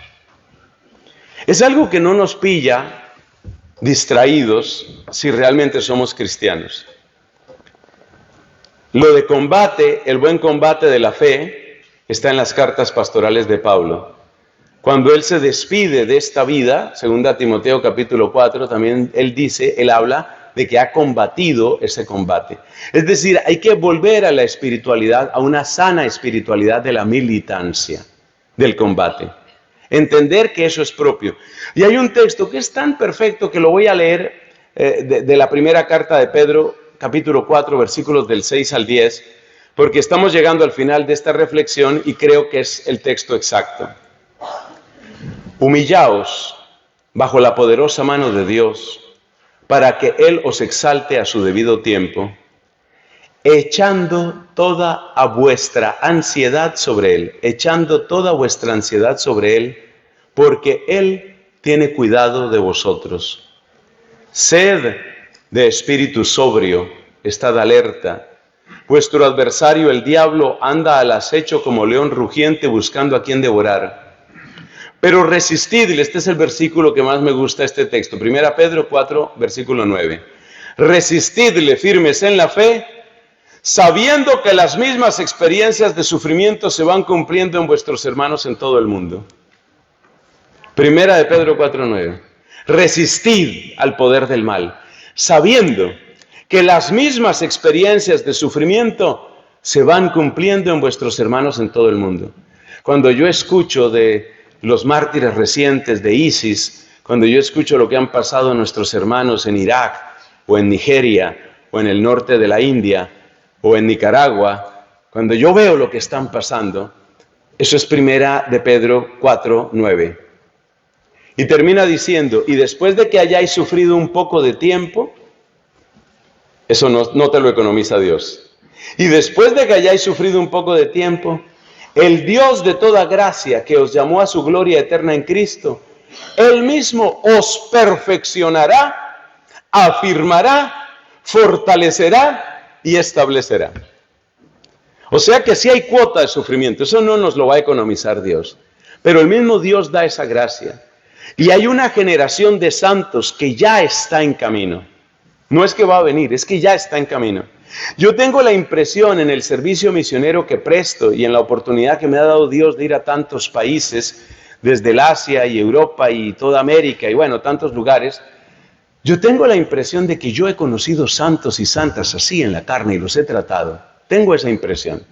Es algo que no nos pilla distraídos si realmente somos cristianos. Lo de combate, el buen combate de la fe, está en las cartas pastorales de Pablo. Cuando él se despide de esta vida, 2 Timoteo capítulo 4, también él habla de que ha combatido ese combate. Es decir, hay que volver a la espiritualidad, a una sana espiritualidad de la militancia, del combate. Entender que eso es propio. Y hay un texto que es tan perfecto que lo voy a leer de la primera carta de Pedro, capítulo 4, versículos del 6 al 10, porque estamos llegando al final de esta reflexión y creo que es el texto exacto. Humillaos bajo la poderosa mano de Dios, para que Él os exalte a su debido tiempo, echando toda vuestra ansiedad sobre Él, porque Él tiene cuidado de vosotros. Sed de espíritu sobrio, estad alerta. Vuestro adversario, el diablo, anda al acecho como león rugiente buscando a quien devorar. Pero resistidle, este es el versículo que más me gusta este texto, 1 Pedro 4, versículo 9. Resistidle firmes en la fe, sabiendo que las mismas experiencias de sufrimiento se van cumpliendo en vuestros hermanos en todo el mundo. 1 Pedro 4:9. Resistid al poder del mal, sabiendo que las mismas experiencias de sufrimiento se van cumpliendo en vuestros hermanos en todo el mundo. Cuando yo escucho de los mártires recientes de ISIS, cuando yo escucho lo que han pasado nuestros hermanos en Irak, o en Nigeria, o en el norte de la India, o en Nicaragua, cuando yo veo lo que están pasando, eso es 1 Pedro 4:9. Y termina diciendo, y después de que hayáis sufrido un poco de tiempo, eso no te lo economiza Dios. Y después de que hayáis sufrido un poco de tiempo, el Dios de toda gracia que os llamó a su gloria eterna en Cristo, Él mismo os perfeccionará, afirmará, fortalecerá y establecerá. O sea que sí hay cuota de sufrimiento, eso no nos lo va a economizar Dios, pero el mismo Dios da esa gracia. Y hay una generación de santos que ya está en camino. No es que va a venir, es que ya está en camino. Yo tengo la impresión en el servicio misionero que presto y en la oportunidad que me ha dado Dios de ir a tantos países, desde el Asia y Europa y toda América y bueno, tantos lugares, yo tengo la impresión de que yo he conocido santos y santas así en la carne y los he tratado. Tengo esa impresión.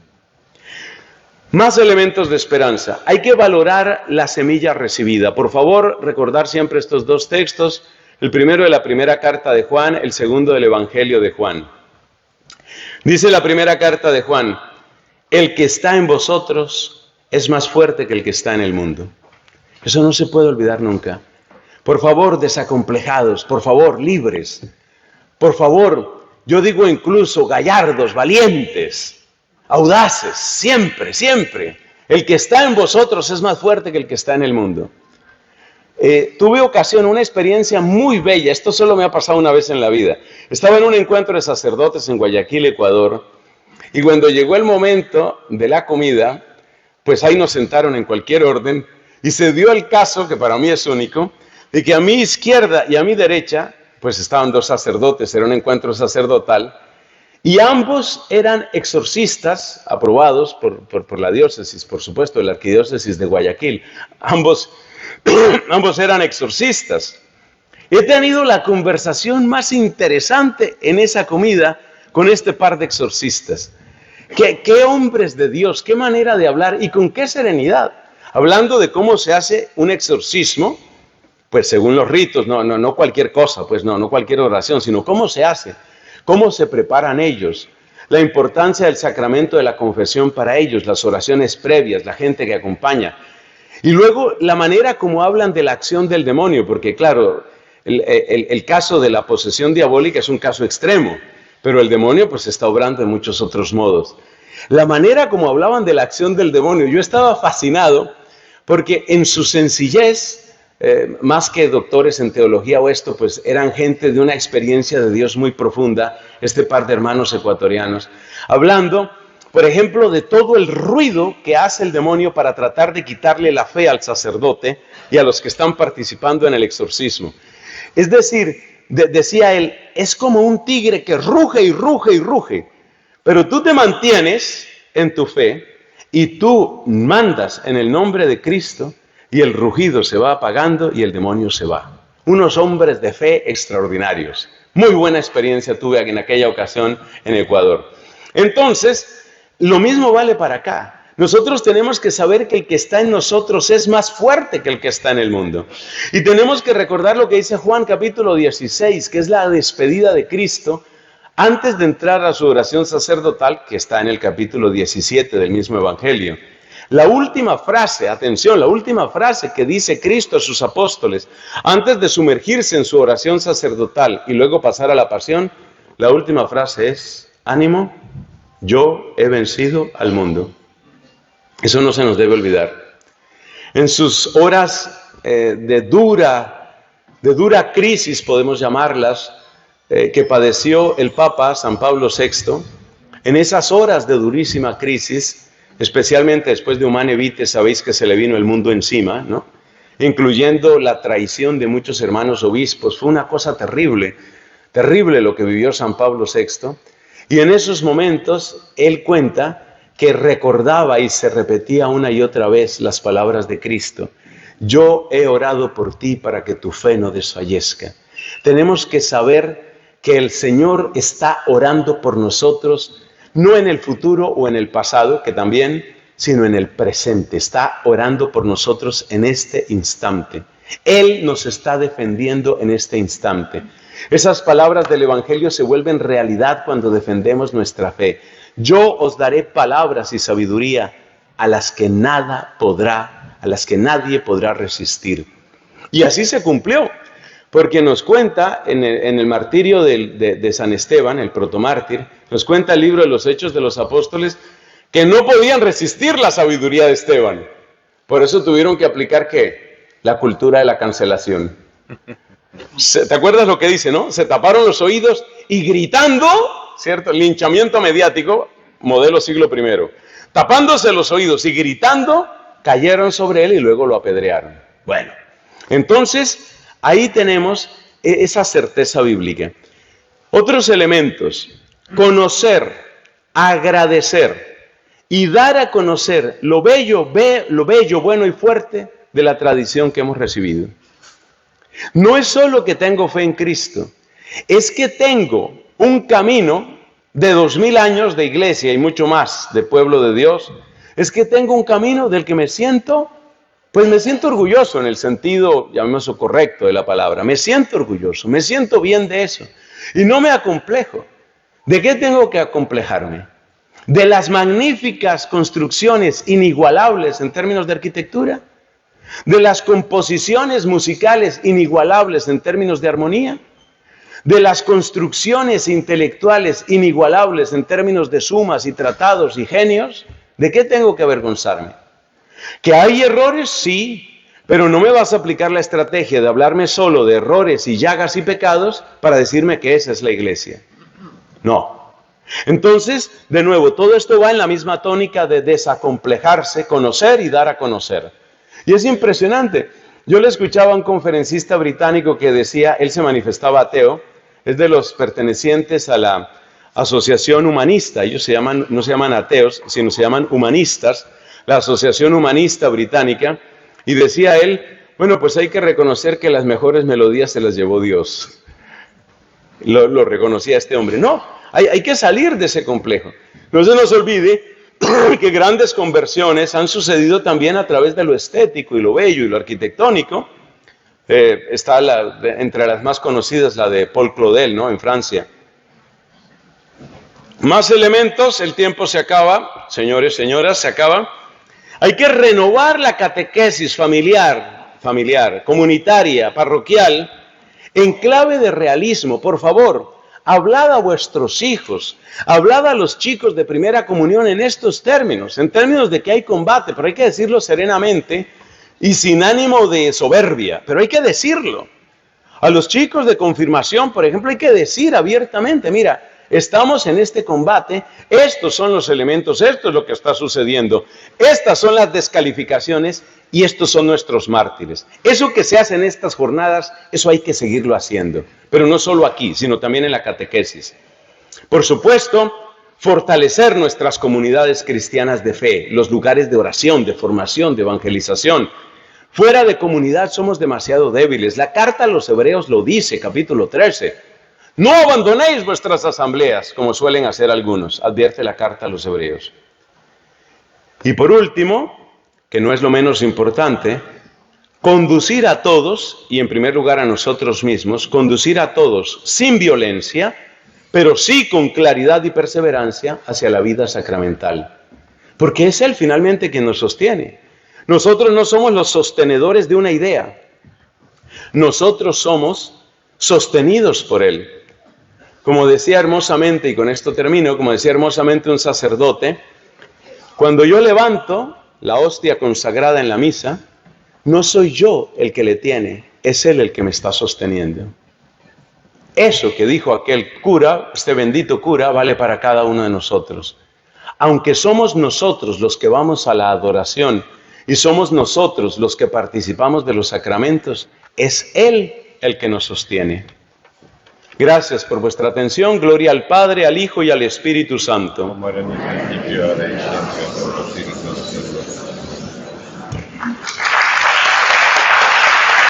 Más elementos de esperanza. Hay que valorar la semilla recibida. Por favor, recordar siempre estos dos textos. El primero de la primera carta de Juan, el segundo del Evangelio de Juan. Dice la primera carta de Juan, el que está en vosotros es más fuerte que el que está en el mundo. Eso no se puede olvidar nunca. Por favor, desacomplejados, por favor, libres. Por favor, yo digo incluso gallardos, valientes, audaces, siempre, siempre. El que está en vosotros es más fuerte que el que está en el mundo. Tuve ocasión, una experiencia muy bella, esto solo me ha pasado una vez en la vida. Estaba en un encuentro de sacerdotes en Guayaquil, Ecuador, y cuando llegó el momento de la comida, pues ahí nos sentaron en cualquier orden, y se dio el caso, que para mí es único, de que a mi izquierda y a mi derecha, pues estaban dos sacerdotes, era un encuentro sacerdotal, y ambos eran exorcistas aprobados por la diócesis, por supuesto, la arquidiócesis de Guayaquil. Ambos eran exorcistas. He tenido la conversación más interesante en esa comida con este par de exorcistas. ¿Qué hombres de Dios, qué manera de hablar y con qué serenidad. Hablando de cómo se hace un exorcismo, pues según los ritos, no cualquier cosa, pues no cualquier oración, sino cómo se hace, cómo se preparan ellos, la importancia del sacramento de la confesión para ellos, las oraciones previas, la gente que acompaña. Y luego la manera como hablan de la acción del demonio, porque claro, el caso de la posesión diabólica es un caso extremo, pero el demonio pues está obrando de muchos otros modos. La manera como hablaban de la acción del demonio, yo estaba fascinado porque en su sencillez, más que doctores en teología o esto, pues eran gente de una experiencia de Dios muy profunda, este par de hermanos ecuatorianos, hablando, por ejemplo, de todo el ruido que hace el demonio para tratar de quitarle la fe al sacerdote y a los que están participando en el exorcismo. Es decir, decía él, es como un tigre que ruge y ruge y ruge, pero tú te mantienes en tu fe y tú mandas en el nombre de Cristo y el rugido se va apagando y el demonio se va. Unos hombres de fe extraordinarios. Muy buena experiencia tuve en aquella ocasión en Ecuador. Entonces, lo mismo vale para acá. Nosotros tenemos que saber que el que está en nosotros es más fuerte que el que está en el mundo. Y tenemos que recordar lo que dice Juan capítulo 16, que es la despedida de Cristo antes de entrar a su oración sacerdotal, que está en el capítulo 17 del mismo Evangelio. La última frase, atención, la última frase que dice Cristo a sus apóstoles, antes de sumergirse en su oración sacerdotal y luego pasar a la pasión, la última frase es: ánimo, yo he vencido al mundo. Eso no se nos debe olvidar. En sus horas de dura crisis, podemos llamarlas, que padeció el Papa San Pablo VI, en esas horas de durísima crisis, especialmente después de Humane Vitae, sabéis que se le vino el mundo encima, ¿no? Incluyendo la traición de muchos hermanos obispos. Fue una cosa terrible, terrible lo que vivió San Pablo VI. Y en esos momentos él cuenta que recordaba y se repetía una y otra vez las palabras de Cristo: yo he orado por ti para que tu fe no desfallezca. Tenemos que saber que el Señor está orando por nosotros, no en el futuro o en el pasado, que también, sino en el presente. Está orando por nosotros en este instante. Él nos está defendiendo en este instante. Esas palabras del Evangelio se vuelven realidad cuando defendemos nuestra fe. Yo os daré palabras y sabiduría a las que nadie podrá resistir. Y así se cumplió, porque nos cuenta en el martirio de San Esteban, el protomártir, nos cuenta el libro de los Hechos de los Apóstoles, que no podían resistir la sabiduría de Esteban. Por eso tuvieron que aplicar, ¿qué? La cultura de la cancelación. ¿Te acuerdas lo que dice, no? Se taparon los oídos y gritando, ¿cierto? Linchamiento mediático, modelo siglo I. Tapándose los oídos y gritando, cayeron sobre él y luego lo apedrearon. Bueno, entonces ahí tenemos esa certeza bíblica. Otros elementos: conocer, agradecer y dar a conocer lo bello, bueno y fuerte de la tradición que hemos recibido. No es solo que tengo fe en Cristo, es que tengo un camino de 2000 años de iglesia y mucho más de pueblo de Dios. Es que tengo un camino del que me siento orgulloso en el sentido, llamémoslo correcto, de la palabra. Me siento orgulloso, me siento bien de eso y no me acomplejo. ¿De qué tengo que acomplejarme? ¿De las magníficas construcciones inigualables en términos de arquitectura? ¿De las composiciones musicales inigualables en términos de armonía? ¿De las construcciones intelectuales inigualables en términos de sumas y tratados y genios? ¿De qué tengo que avergonzarme? ¿Que hay errores? Sí, pero no me vas a aplicar la estrategia de hablarme solo de errores y llagas y pecados para decirme que esa es la iglesia. No. Entonces, de nuevo, todo esto va en la misma tónica de desacomplejarse, conocer y dar a conocer. Y es impresionante. Yo le escuchaba a un conferencista británico que decía, él se manifestaba ateo, es de los pertenecientes a la Asociación Humanista. Ellos no se llaman ateos, sino se llaman humanistas, la Asociación Humanista Británica. Y decía él, bueno, pues hay que reconocer que las mejores melodías se las llevó Dios. Lo reconocía este hombre. No, hay que salir de ese complejo. No se nos olvide que grandes conversiones han sucedido también a través de lo estético y lo bello y lo arquitectónico. Está entre las más conocidas la de Paul Claudel, ¿no? En Francia. Más elementos, el tiempo se acaba, señores, señoras, se acaba. Hay que renovar la catequesis familiar, comunitaria, parroquial, en clave de realismo. Por favor, hablad a vuestros hijos, hablad a los chicos de primera comunión en estos términos, en términos de que hay combate, pero hay que decirlo serenamente y sin ánimo de soberbia, pero hay que decirlo. A los chicos de confirmación, por ejemplo, hay que decir abiertamente, mira, estamos en este combate, estos son los elementos, esto es lo que está sucediendo, estas son las descalificaciones y estos son nuestros mártires. Eso que se hace en estas jornadas, eso hay que seguirlo haciendo, pero no solo aquí, sino también en la catequesis. Por supuesto, fortalecer nuestras comunidades cristianas de fe, los lugares de oración, de formación, de evangelización. Fuera de comunidad somos demasiado débiles. La carta a los Hebreos lo dice, capítulo 13. No abandonéis vuestras asambleas, como suelen hacer algunos, advierte la carta a los Hebreos. Y por último, que no es lo menos importante, conducir a todos, y en primer lugar a nosotros mismos, conducir a todos sin violencia, pero sí con claridad y perseverancia hacia la vida sacramental. Porque es Él finalmente quien nos sostiene. Nosotros no somos los sostenedores de una idea. Nosotros somos sostenidos por Él. Como decía hermosamente, y con esto termino, como decía hermosamente un sacerdote, cuando yo levanto la hostia consagrada en la misa, no soy yo el que le tiene, es Él el que me está sosteniendo. Eso que dijo aquel cura, este bendito cura, vale para cada uno de nosotros. Aunque somos nosotros los que vamos a la adoración y somos nosotros los que participamos de los sacramentos, es Él el que nos sostiene. Gracias por vuestra atención. Gloria al Padre, al Hijo y al Espíritu Santo. Como era en el principio, ahora y siempre, por los siglos de los siglos.